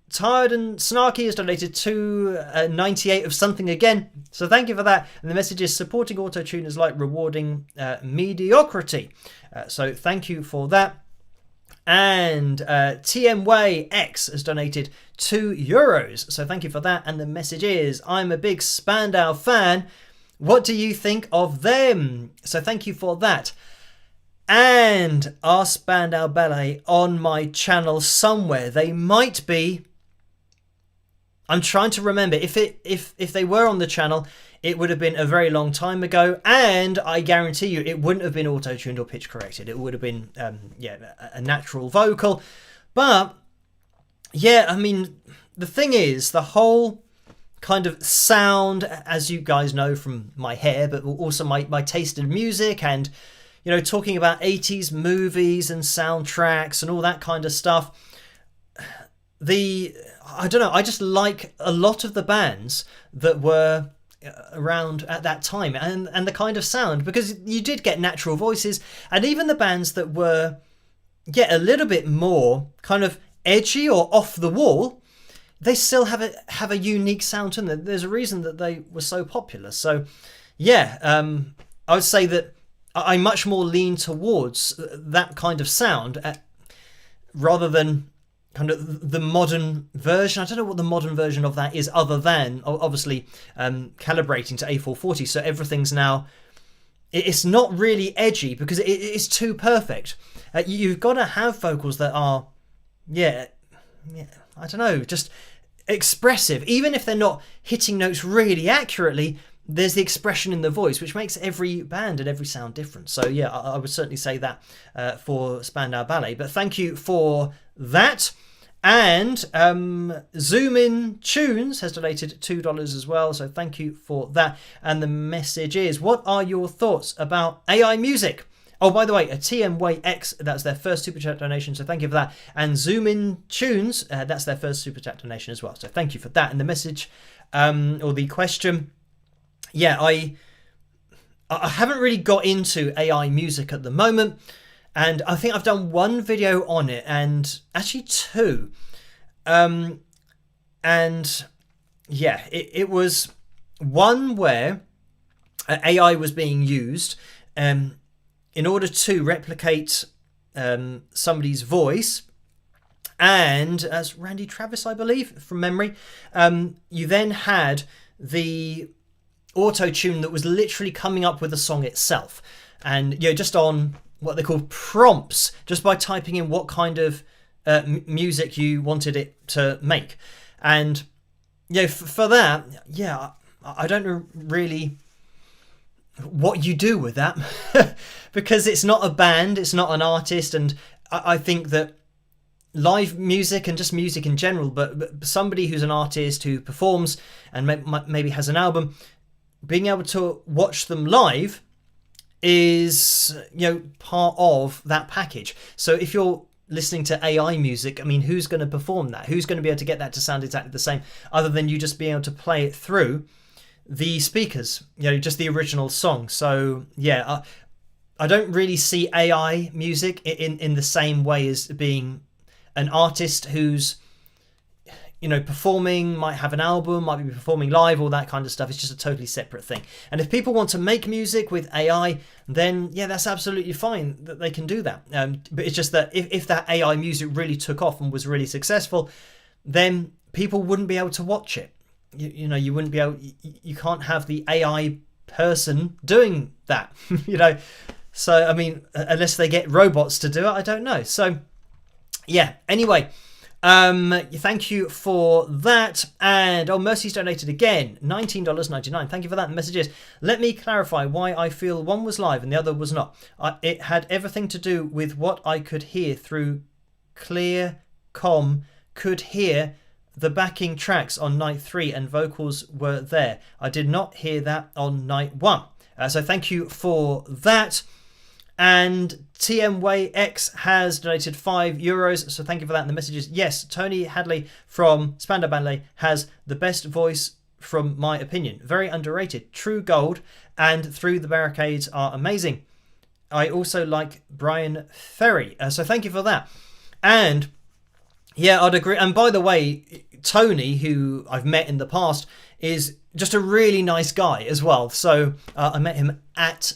A: Tired and Snarky has donated to 98 of something again. So thank you for that. And the message is, supporting auto-tune is like rewarding mediocrity. So thank you for that. And TMWay X has donated €2. So thank you for that. And the message is, I'm a big Spandau fan. What do you think of them? So thank you for that. And are Spandau Ballet on my channel somewhere? They might be. I'm trying to remember. If they were on the channel, it would have been a very long time ago, and I guarantee you it wouldn't have been auto-tuned or pitch corrected. It would have been a natural vocal. But yeah, I mean, the thing is, the whole kind of sound, as you guys know from my hair, but also my taste in music, and talking about 80s movies and soundtracks and all that kind of stuff. I don't know, I just like a lot of the bands that were around at that time, and the kind of sound, because you did get natural voices, and even the bands that were a little bit more kind of edgy or off the wall, they still have a unique sound to them. There's a reason that they were so popular. So yeah, I would say that I much more lean towards that kind of sound rather than kind of the modern version. I don't know what the modern version of that is, other than obviously calibrating to A440. So everything's now, it's not really edgy because it's too perfect. You've got to have vocals that are, I don't know, just expressive. Even if they're not hitting notes really accurately, there's the expression in the voice, which makes every band and every sound different. So yeah, I would certainly say that for Spandau Ballet. But thank you for that. And Zoom In Tunes has donated $2 as well. So thank you for that. And the message is, what are your thoughts about AI music? Oh, by the way, a TMWay X, that's their first Super Chat donation, so thank you for that. And Zoom In Tunes, that's their first Super Chat donation as well. So thank you for that. And the message, or the question, I haven't really got into AI music at the moment. And I think I've done one video on it, and actually two. It was one where AI was being used in order to replicate somebody's voice. And as Randy Travis, I believe, from memory, you then had the auto-tune that was literally coming up with the song itself. And just on what they call prompts, just by typing in what kind of music you wanted it to make. And for that, I don't know really what you do with that because it's not a band, it's not an artist, and I think that live music and just music in general, but somebody who's an artist who performs and maybe has an album, being able to watch them live is part of that package. So if you're listening to AI music, I mean, who's going to perform that? Who's going to be able to get that to sound exactly the same, other than you just being able to play it through the speakers, just the original song? So I don't really see AI music in the same way as being an artist who's performing, might have an album, might be performing live, all that kind of stuff. It's just a totally separate thing. And if people want to make music with AI, then yeah, that's absolutely fine that they can do that. But it's just that if that AI music really took off and was really successful, then people wouldn't be able to watch it. You wouldn't be able. You can't have the AI person doing that. So I mean, unless they get robots to do it, I don't know. So yeah. Anyway. Thank you for that. And Mercy's donated again, $19.99. Thank you for that. The message is, let me clarify why I feel one was live and the other was not. It had everything to do with what I could hear through clear could hear the backing tracks on night 3 and vocals were there. I did not hear that on night 1. So thank you for that. And TMWayX has donated €5, so thank you for that. And the message is, yes, Tony Hadley from Spandau Ballet has the best voice from my opinion. Very underrated. True gold, and Through the Barricades are amazing. I also like Brian Ferry, so thank you for that. And yeah, I'd agree. And by the way, Tony, who I've met in the past, is just a really nice guy as well. So I met him at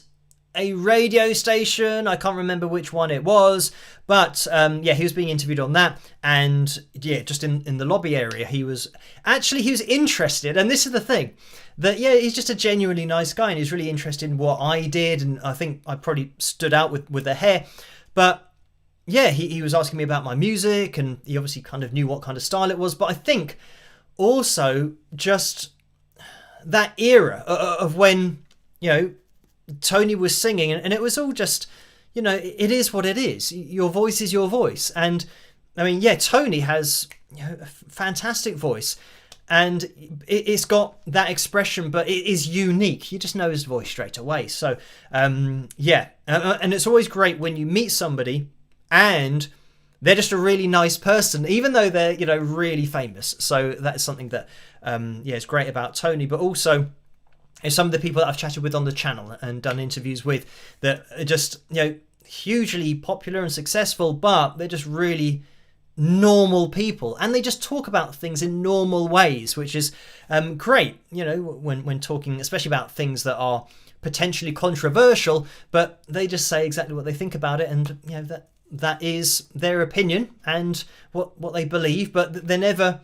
A: a radio station. I can't remember which one it was, but yeah, he was being interviewed on that, and yeah, just in the lobby area, he was interested. And this is the thing, that yeah, he's just a genuinely nice guy, and he's really interested in what I did, and I think I probably stood out with the hair. But yeah, he was asking me about my music, and he obviously kind of knew what kind of style it was. But I think also just that era of when Tony was singing, and it was all just, it is what it is. Your voice is your voice. And I mean, yeah, Tony has a fantastic voice, and it's got that expression, but it is unique. You just know his voice straight away. So yeah, and it's always great when you meet somebody and they're just a really nice person, even though they're really famous. So that's something that yeah, is great about Tony. But also, and some of the people that I've chatted with on the channel and done interviews with that are just, hugely popular and successful, but they're just really normal people, and they just talk about things in normal ways, which is great, when talking, especially about things that are potentially controversial, but they just say exactly what they think about it, and that is their opinion and what they believe, but they're never,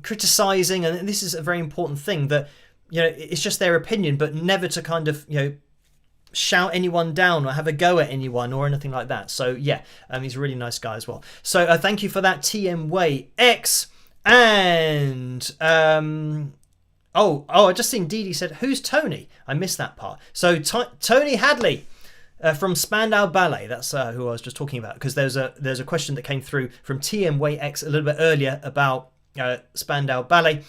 A: criticizing. And this is a very important thing, that it's just their opinion, but never to kind of, shout anyone down or have a go at anyone or anything like that. So yeah, he's a really nice guy as well. So thank you for that, TMWayX. And I just seen Dee Dee said, who's Tony? I missed that part. So Tony Hadley from Spandau Ballet. That's who I was just talking about, because there's a question that came through from TMWayX a little bit earlier about Spandau Ballet.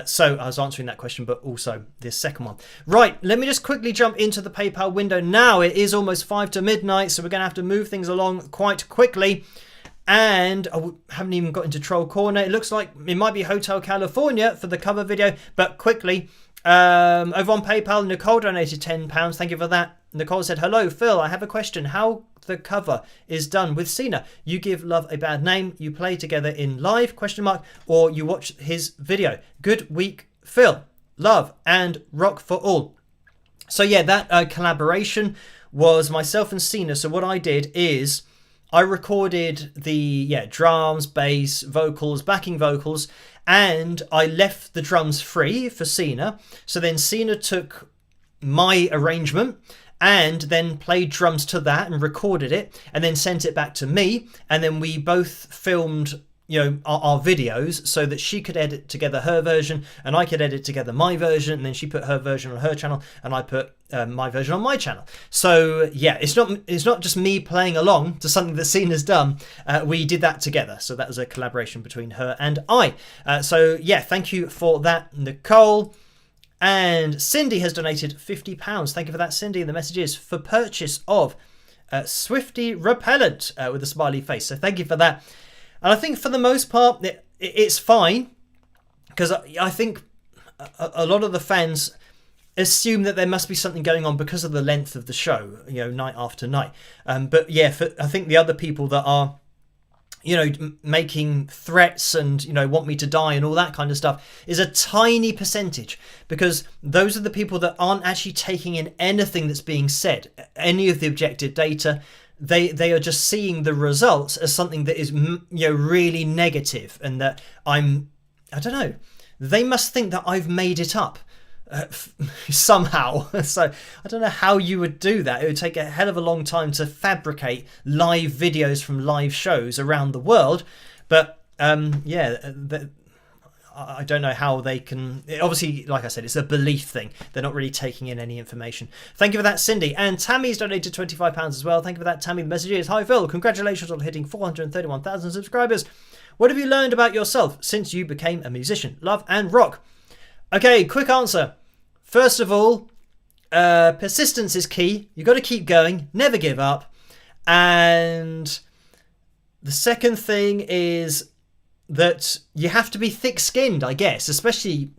A: So I was answering that question, but also this second one. Right, let me just quickly jump into the PayPal window now. It is almost 5 to midnight, so we're going to have to move things along quite quickly. And I haven't even got into Troll Corner. It looks like it might be Hotel California for the cover video, but quickly. Over on PayPal, Nicole donated £10. Thank you for that. Nicole said, hello, Phil, I have a question. How the cover is done with Cena? You give love a bad name, you play together in live, ? Or you watch his video. Good week, Phil. Love and rock for all. So yeah, that collaboration was myself and Cena. So what I did is I recorded the drums, bass, vocals, backing vocals, and I left the drums free for Cena. So then Cena took my arrangement and then played drums to that and recorded it and then sent it back to me. And then we both filmed our videos so that she could edit together her version and I could edit together my version, and then she put her version on her channel and I put my version on my channel. So yeah, it's not just me playing along to something that Cena's done. We did that together, so that was a collaboration between her and I. So yeah, thank you for that, Nicole. And Cindy has donated £50. Thank you for that, Cindy. And the message is for purchase of Swifty repellent with a smiley face. So thank you for that. And I think for the most part, it's fine, because I think a lot of the fans assume that there must be something going on because of the length of the show, night after night. But yeah, I think the other people that are, making threats and, want me to die and all that kind of stuff is a tiny percentage, because those are the people that aren't actually taking in anything that's being said, any of the objective data. They are just seeing the results as something that is, really negative, and that I don't know, they must think that I've made it up. Somehow. So I don't know how you would do that. It would take a hell of a long time to fabricate live videos from live shows around the world, but I don't know how they can. Obviously, like I said, it's a belief thing. They're not really taking in any information. Thank you for that, Cindy. And Tammy's donated £25 as well. Thank you for that, Tammy. The message is, hi Phil, congratulations on hitting 431,000 subscribers. What have you learned about yourself since you became a musician? Love and rock. Okay, quick answer. First of all, persistence is key. You've got to keep going, never give up. And the second thing is that you have to be thick-skinned, I guess, especially,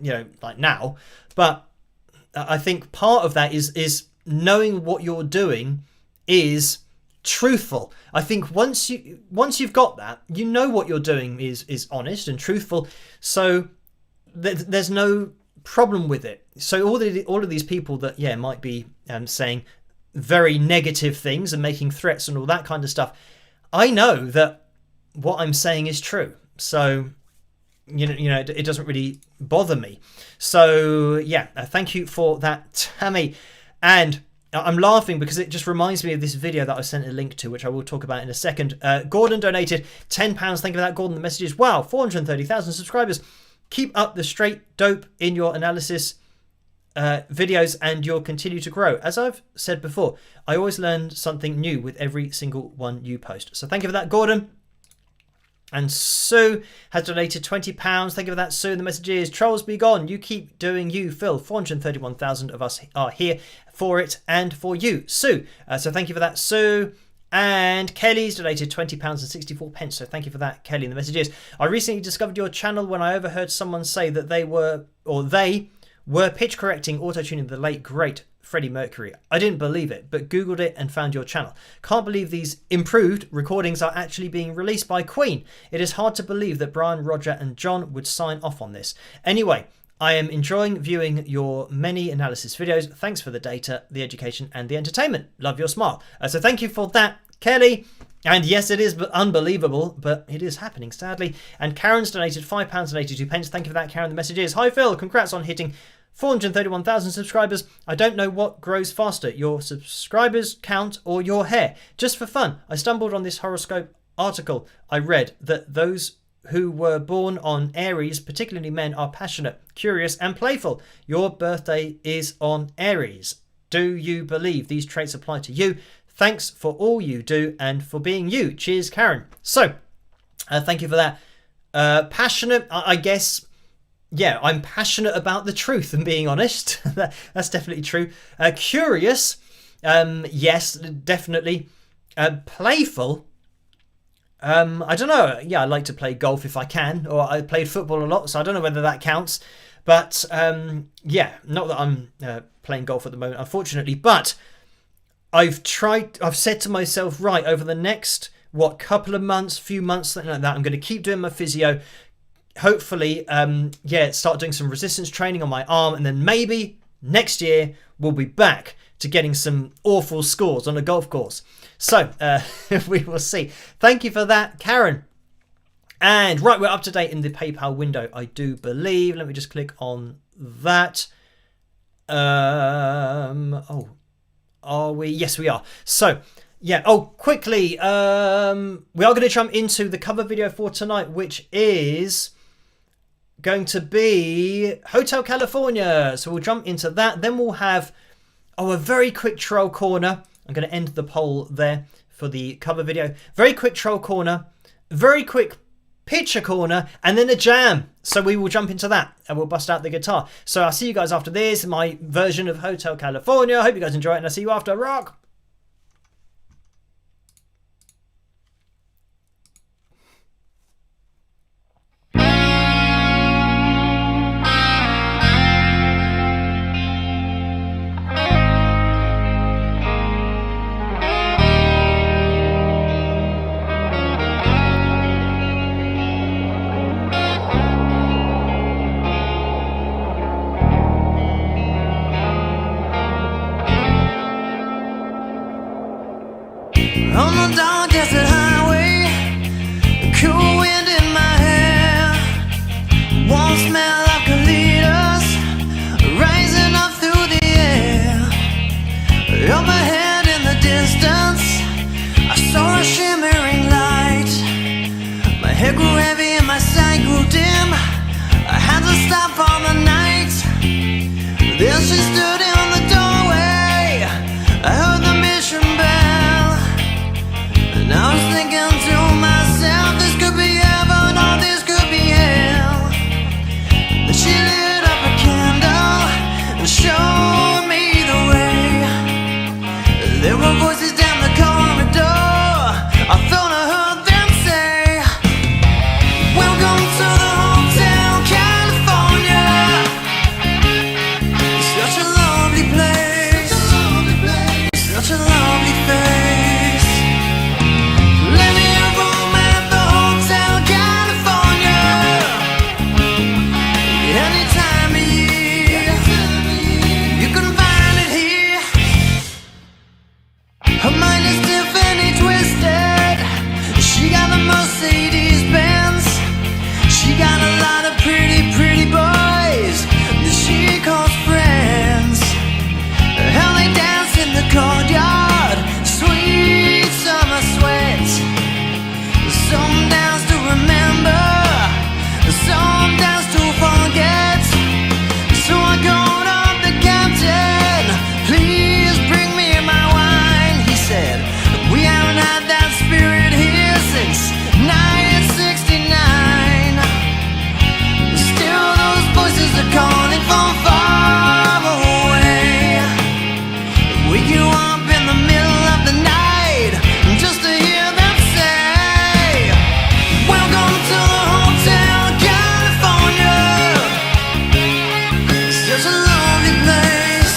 A: like now. But I think part of that is knowing what you're doing is truthful. I think once you've got that, what you're doing is honest and truthful. So there's no problem with it. So all of these people that might be saying very negative things and making threats and all that kind of stuff, I know that what I'm saying is true. So it doesn't really bother me. So thank you for that, Tammy. And I'm laughing because it just reminds me of this video that I sent a link to, which I will talk about in a second. Gordon donated £10. Thank you for that, Gordon. The message is, wow, 430,000 subscribers. Keep up the straight dope in your analysis videos, and you'll continue to grow. As I've said before, I always learn something new with every single one you post. So thank you for that, Gordon. And Sue has donated £20. Thank you for that, Sue. The message is, trolls be gone. You keep doing you, Phil. 431,000 of us are here for it and for you, Sue. So thank you for that, Sue. And Kelly's donated £20.64. So thank you for that, Kelly. And the message is, I recently discovered your channel when I overheard someone say that they were pitch correcting auto-tuning the late great Freddie Mercury. I didn't believe it, but Googled it and found your channel. Can't believe these improved recordings are actually being released by Queen. It is hard to believe that Brian, Roger and John would sign off on this. Anyway, I am enjoying viewing your many analysis videos. Thanks for the data, the education and the entertainment. Love your smile. So thank you for that, Kelly. And yes, it is unbelievable, but it is happening, sadly. And Karen's donated £5.82. Thank you for that, Karen. The message is, hi Phil, congrats on hitting 431,000 subscribers. I don't know what grows faster, your subscribers count or your hair. Just for fun, I stumbled on this horoscope article. I read that those who were born on Aries, particularly men, are passionate, curious and playful. Your birthday is on Aries. Do you believe these traits apply to you? Thanks for all you do and for being you. Cheers, Karen. So, thank you for that. Passionate, I guess. Yeah, I'm passionate about the truth and being honest. That's definitely true. Curious, yes, definitely. Playful, I don't know. Yeah, I like to play golf if I can, or I played football a lot, so I don't know whether that counts. But not that I'm playing golf at the moment, unfortunately. But I've said to myself, right, over the next couple of months, few months, something like that, I'm going to keep doing my physio. Hopefully, start doing some resistance training on my arm, and then maybe next year we'll be back to getting some awful scores on a golf course. So we will see. Thank you for that, Karen. And right, we're up to date in the PayPal window, I do believe. Let me just click on that. Are we? Yes, we are. So quickly, we are going to jump into the cover video for tonight, which is going to be Hotel California. So we'll jump into that. Then we'll have a very quick troll corner. I'm going to end the poll there for the cover video. Very quick troll corner, very quick picture corner, and then a jam. So we will jump into that and we'll bust out the guitar. So I'll see you guys after this, my version of Hotel California. I hope you guys enjoy it, and I'll see you after. Rock! On the dark desert highway, cool wind in my hair, warm smell of colitas rising up through the air. Overhead in the distance, I saw a shimmering light. My head grew heavy and my sight grew dim. I had to stop for the night. There she stood in the doorway. I heard the mission bell, and I was thinking to myself, this could be heaven or this could be hell. Then she lit up a candle and showed me the way. There were voices down the corridor. I thought I heard them say, welcome to the Hotel California. Such a lovely place, such a lovely face. Let me a room at the Hotel California. Any time of year, you can find it here. Her mind is Tiffany twisted. She got the Mercedes Benz. She got a lot of pretty, pretty boys that she calls friends. How they dance in the courtyard, sweet summer sweat. Some dance to remember, some dance to forget. So I called up the captain, please bring me my wine. He said, we haven't had that spirit here since 1969. Still those voices are calling from far away. Wake you up in the middle of the night just to hear them say, welcome to the Hotel California. Such a lovely place,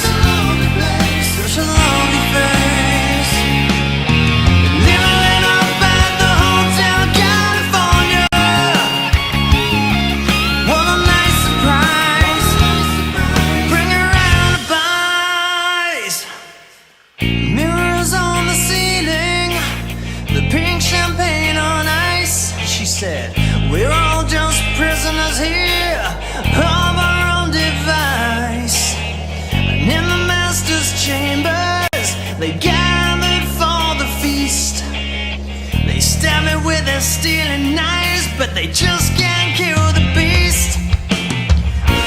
A: such a lovely face. Living up at the Hotel California. What a nice surprise. Bring her round the pies. Mirrors on the ceiling, the pink champagne on ice. She said, we're all just prisoners here of our own device. And in the master's chambers, they gathered for the feast. They stab it with their stealing knives, but they just can't kill the beast.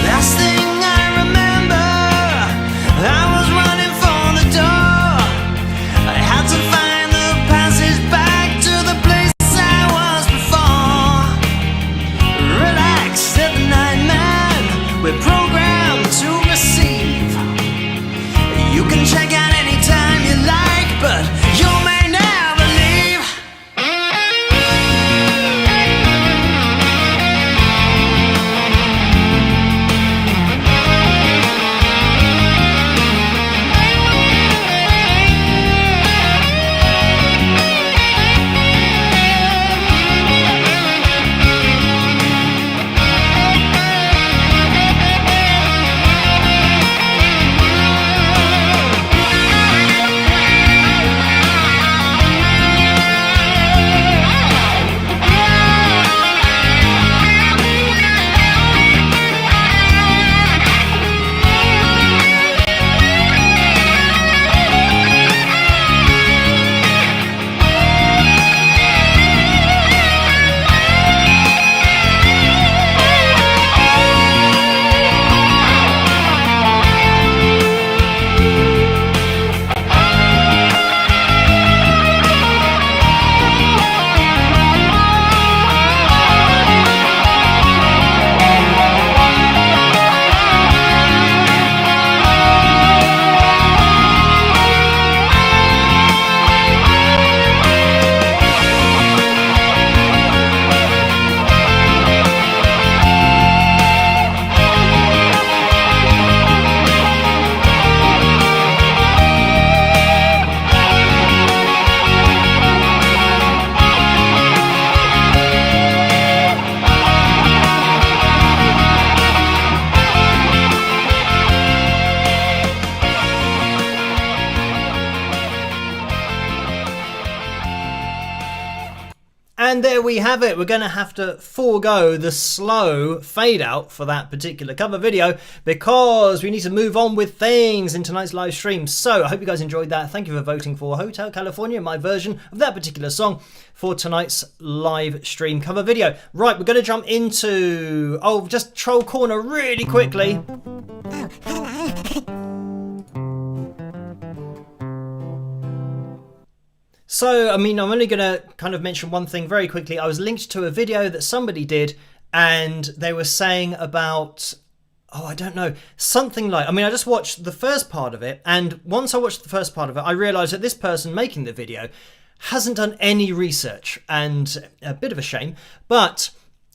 A: Last thing I remember, I was running for the door. I had to find the passage back to the place I was before. Relax, said the night man, we're programmed to receive. You can check out anytime you like, but you may never leave. And there we have it. We're going to have to forego the slow fade out for that particular cover video because we need to move on with things in tonight's live stream. So I hope you guys enjoyed that. Thank you for voting for Hotel California, my version of that particular song for tonight's live stream cover video. Right, we're going to jump into, just Troll Corner really quickly.
B: Oh, hello.
A: So, I'm only going to kind of mention one thing very quickly. I was linked to a video that somebody did, and they were saying about, I don't know, something like, I just watched the first part of it, and once I watched the first part of it, I realised that this person making the video hasn't done any research, and a bit of a shame, but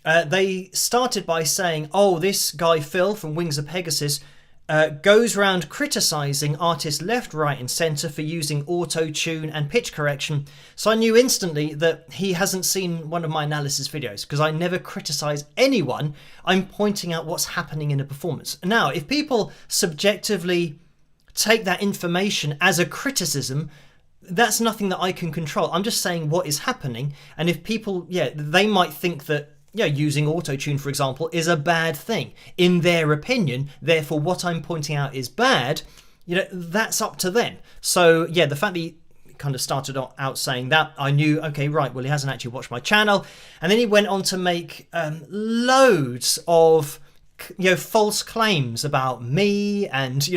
A: they started by saying, this guy Phil from Wings of Pegasus goes around criticising artists left, right and centre for using auto-tune and pitch correction. So I knew instantly that he hasn't seen one of my analysis videos because I never criticise anyone. I'm pointing out what's happening in a performance. Now, if people subjectively take that information as a criticism, that's nothing that I can control. I'm just saying what is happening. And if people, they might think that using auto-tune, for example, is a bad thing in their opinion. Therefore, what I'm pointing out is bad. That's up to them. So, the fact that he kind of started out saying that, I knew, okay, right, well, he hasn't actually watched my channel. And then he went on to make loads of, false claims about me and,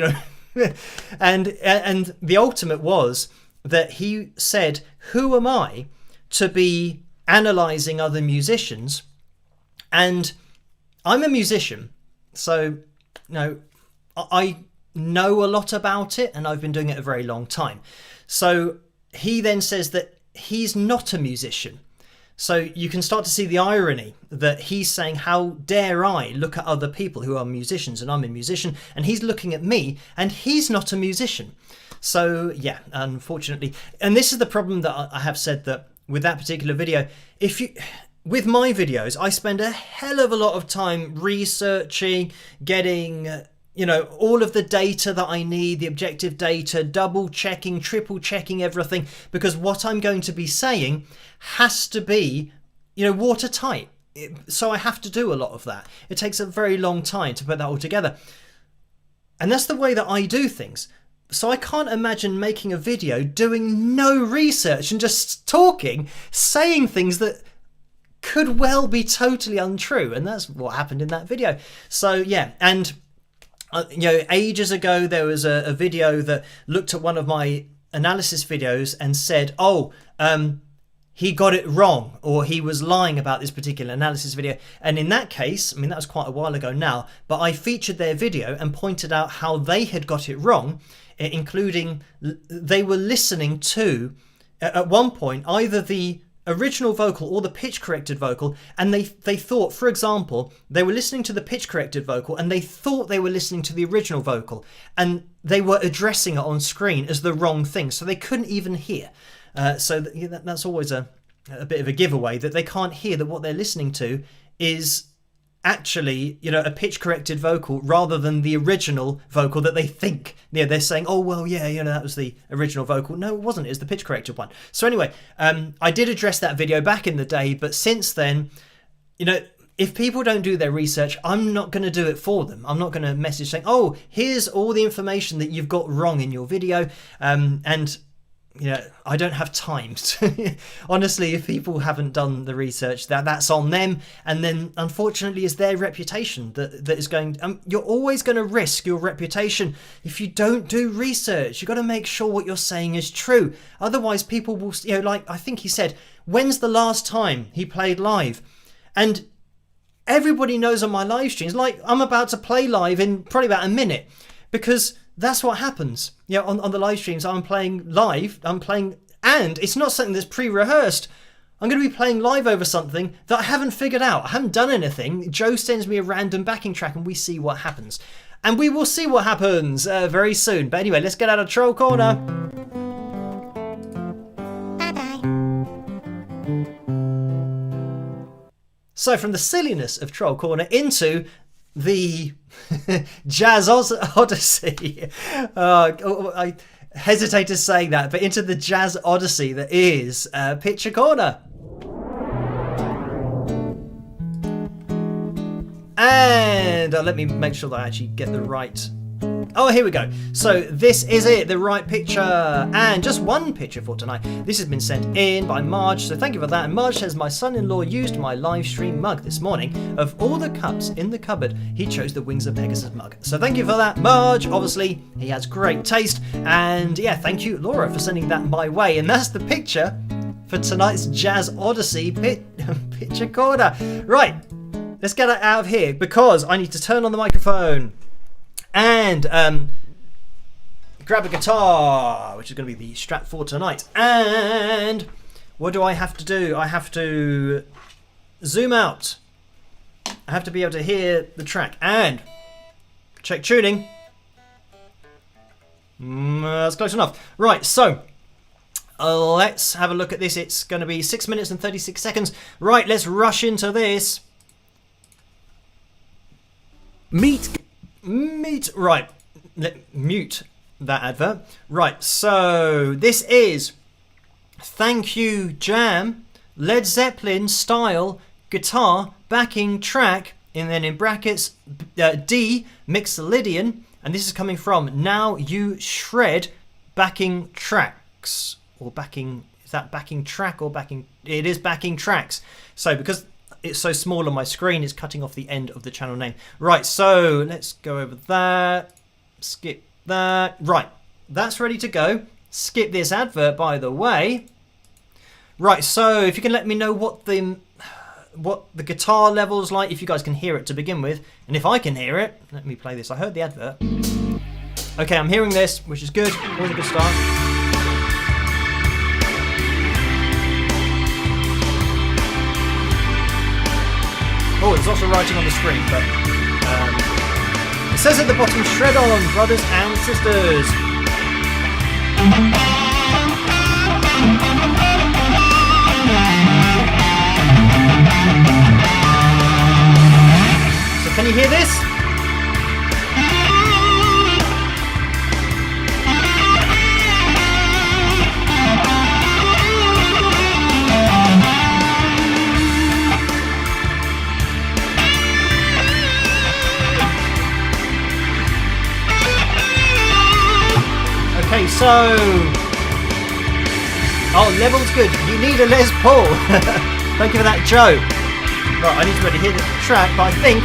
A: and the ultimate was that he said, who am I to be analysing other musicians? And I'm a musician, so I know a lot about it, and I've been doing it a very long time. So he then says that he's not a musician. So you can start to see the irony that he's saying, how dare I look at other people who are musicians, and I'm a musician, and he's looking at me, and he's not a musician. So unfortunately, and this is the problem that I have said that with that particular video, with my videos, I spend a hell of a lot of time researching, getting, all of the data that I need, the objective data, double checking, triple checking everything, because what I'm going to be saying has to be, watertight. So I have to do a lot of that. It takes a very long time to put that all together. And that's the way that I do things. So I can't imagine making a video, doing no research and just talking, saying things that could well be totally untrue, and that's what happened in that video. So and ages ago there was a video that looked at one of my analysis videos and said, he got it wrong, or he was lying about this particular analysis video. And in that case, that was quite a while ago now, but I featured their video and pointed out how they had got it wrong, including they were listening to, at one point, either the original vocal or the pitch corrected vocal, and they thought, for example, they were listening to the pitch corrected vocal and they thought they were listening to the original vocal, and they were addressing it on screen as the wrong thing, so they couldn't even hear. So that's always a bit of a giveaway, that they can't hear that what they're listening to is actually a pitch corrected vocal rather than the original vocal that they think. They're saying, that was the original vocal. No, it wasn't. It's the pitch corrected one. So anyway, I did address that video back in the day, but since then, if people don't do their research, I'm not going to do it for them. I'm not going to message saying, here's all the information that you've got wrong in your video, and I don't have time to, honestly, if people haven't done the research, that's on them. And then unfortunately it's their reputation that is going, you're always going to risk your reputation if you don't do research. You've got to make sure what you're saying is true. Otherwise people will, like I think he said, when's the last time he played live? And everybody knows on my live streams, like I'm about to play live in probably about a minute, because that's what happens. On the live streams, I'm playing live, and it's not something that's pre-rehearsed. I'm going to be playing live over something that I haven't figured out. I haven't done anything. Joe sends me a random backing track and we see what happens. And we will see what happens very soon. But anyway, let's get out of Troll Corner.
B: Bye-bye.
A: So from the silliness of Troll Corner into the Jazz Odyssey. I hesitate to say that, but into the Jazz Odyssey that is Picture Corner. And let me make sure that I actually get the right... Oh, here we go. So this is it, the right picture. And just one picture for tonight. This has been sent in by Marge, so thank you for that. And Marge says, my son-in-law used my live stream mug this morning. Of all the cups in the cupboard, he chose the Wings of Pegasus mug. So thank you for that, Marge. Obviously, he has great taste. And yeah, thank you, Laura, for sending that my way. And that's the picture for tonight's Jazz Odyssey picture corner. Right, let's get it out of here because I need to turn on the microphone and grab a guitar, which is going to be the Strat for tonight. And what do I have to do? I have to zoom out. I have to be able to hear the track and check tuning. That's close enough. Right, so let's have a look at this. It's going to be 6 minutes and 36 seconds. Right, let's rush into this. Meet. Right, mute that advert. Right, so this is Thank You Jam, Led Zeppelin style guitar backing track, and then in brackets D Mixolydian, and this is coming from Now You Shred backing tracks, or backing, is that backing track or backing? It is backing tracks. So because it's so small on my screen, it's cutting off the end of the channel name. Right, so let's go over that. Skip that. Right, that's ready to go. Skip this advert, by the way. Right, so if you can let me know what the guitar level's like, if you guys can hear it to begin with, and if I can hear it, let me play this. I heard the advert. Okay, I'm hearing this, which is good. Always a good start. Oh, there's also writing on the screen, but it says at the bottom, shred on, brothers and sisters. So can you hear this? Okay, so... Oh, level's good. You need a Les Paul. Thank you for that, Joe. Right, I need to be able to hear the track, but I think...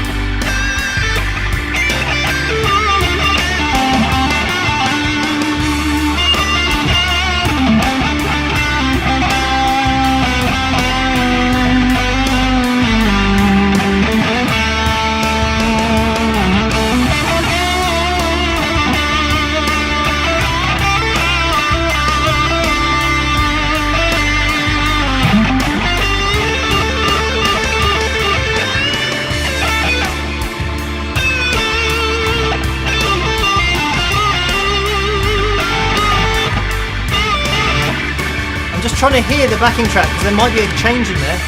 A: just trying to hear the backing track because there might be a change in there.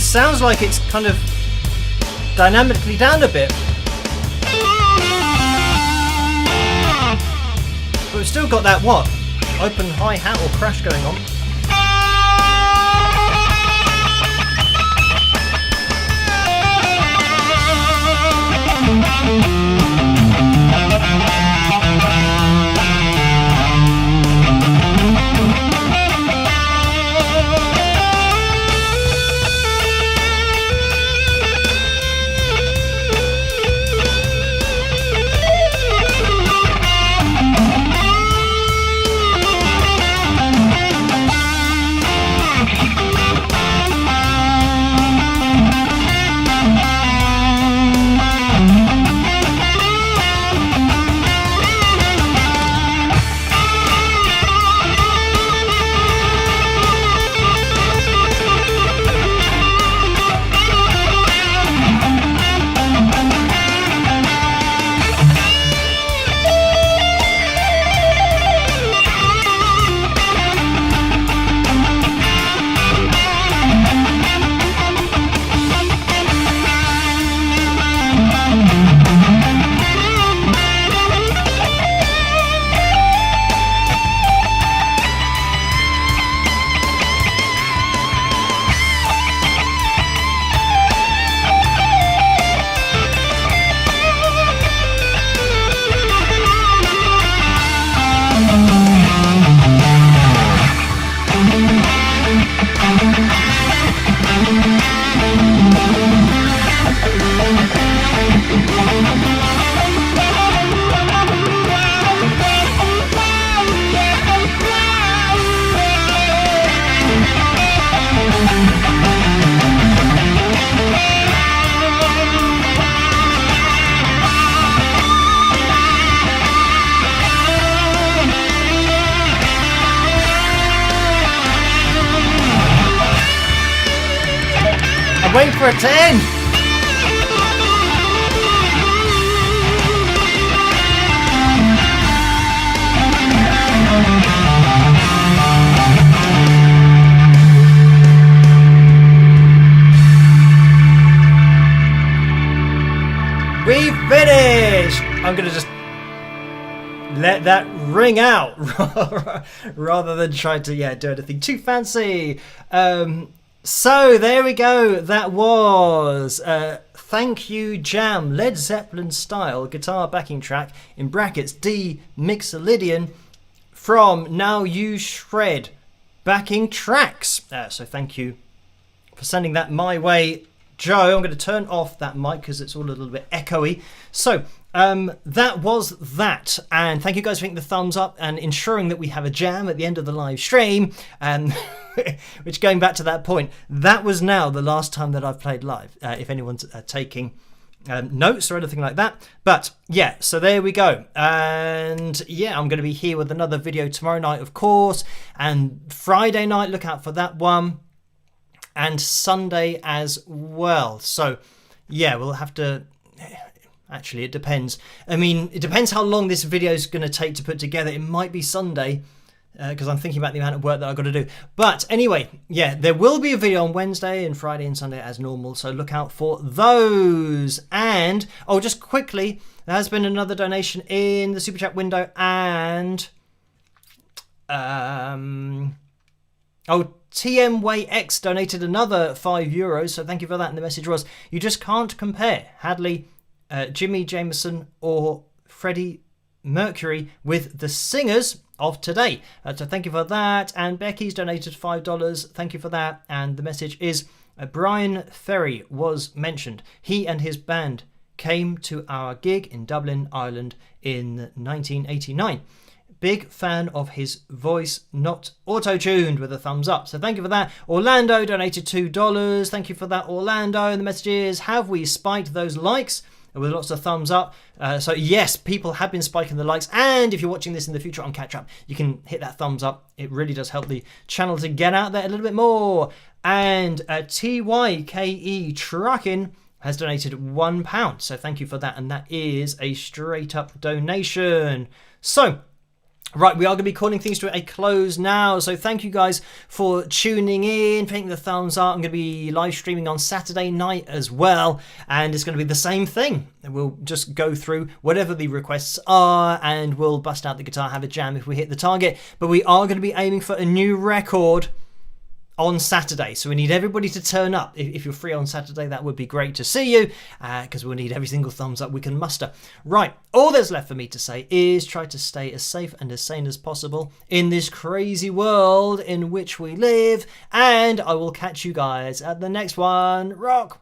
A: sounds like it's kind of dynamically down a bit. But we've still got that, what? Open hi-hat or crash going on. I'm waiting for it to end. We finished. I'm gonna just let that ring out rather than try to do anything too fancy. So there we go. That was Thank You Jam, Led Zeppelin style guitar backing track in brackets D Mixolydian from Now You Shred backing tracks. So thank you for sending that my way, Joe. I'm going to turn off that mic because it's all a little bit echoey. So that was that, and thank you guys for hitting the thumbs up and ensuring that we have a jam at the end of the live stream. Which, going back to that point, that was now the last time that I've played live, if anyone's taking notes or anything like that. But yeah, so there we go. And yeah, I'm going to be here with another video tomorrow night, of course, and Friday night, look out for that one, and Sunday as well. So yeah, we'll have to... Actually, it depends. I mean, it depends how long this video is going to take to put together. It might be Sunday, because I'm thinking about the amount of work that I've got to do. But anyway, yeah, there will be a video on Wednesday and Friday and Sunday as normal, so look out for those. And, oh, just quickly, there has been another donation in the Super Chat window, and... TM Way X donated another €5, so thank you for that. And the message was, you just can't compare Hadley, Jimmy Jameson or Freddie Mercury with the singers of today. So thank you for that. And Becky's donated $5. Thank you for that. And the message is, Brian Ferry was mentioned. He and his band came to our gig in Dublin, Ireland in 1989. Big fan of his voice, not auto-tuned, with a thumbs up. So thank you for that. Orlando donated $2. Thank you for that, Orlando. And the message is, have we spiked those likes? With lots of thumbs up. So yes, people have been spiking the likes, and if you're watching this in the future on catch up, you can hit that thumbs up. It really does help the channel to get out there a little bit more. And TYKE Trucking has donated £1, so thank you for that, and that is a straight up donation. So Right, we are going to be calling things to a close now. So thank you guys for tuning in, hitting the thumbs up. I'm going to be live streaming on Saturday night as well. And it's going to be the same thing. We'll just go through whatever the requests are and we'll bust out the guitar, have a jam if we hit the target. But we are going to be aiming for a new record on Saturday, so we need everybody to turn up. If you're free on Saturday, that would be great to see you, because we'll need every single thumbs up we can muster. Right, all there's left for me to say is try to stay as safe and as sane as possible in this crazy world in which we live, and I will catch you guys at the next one. Rock!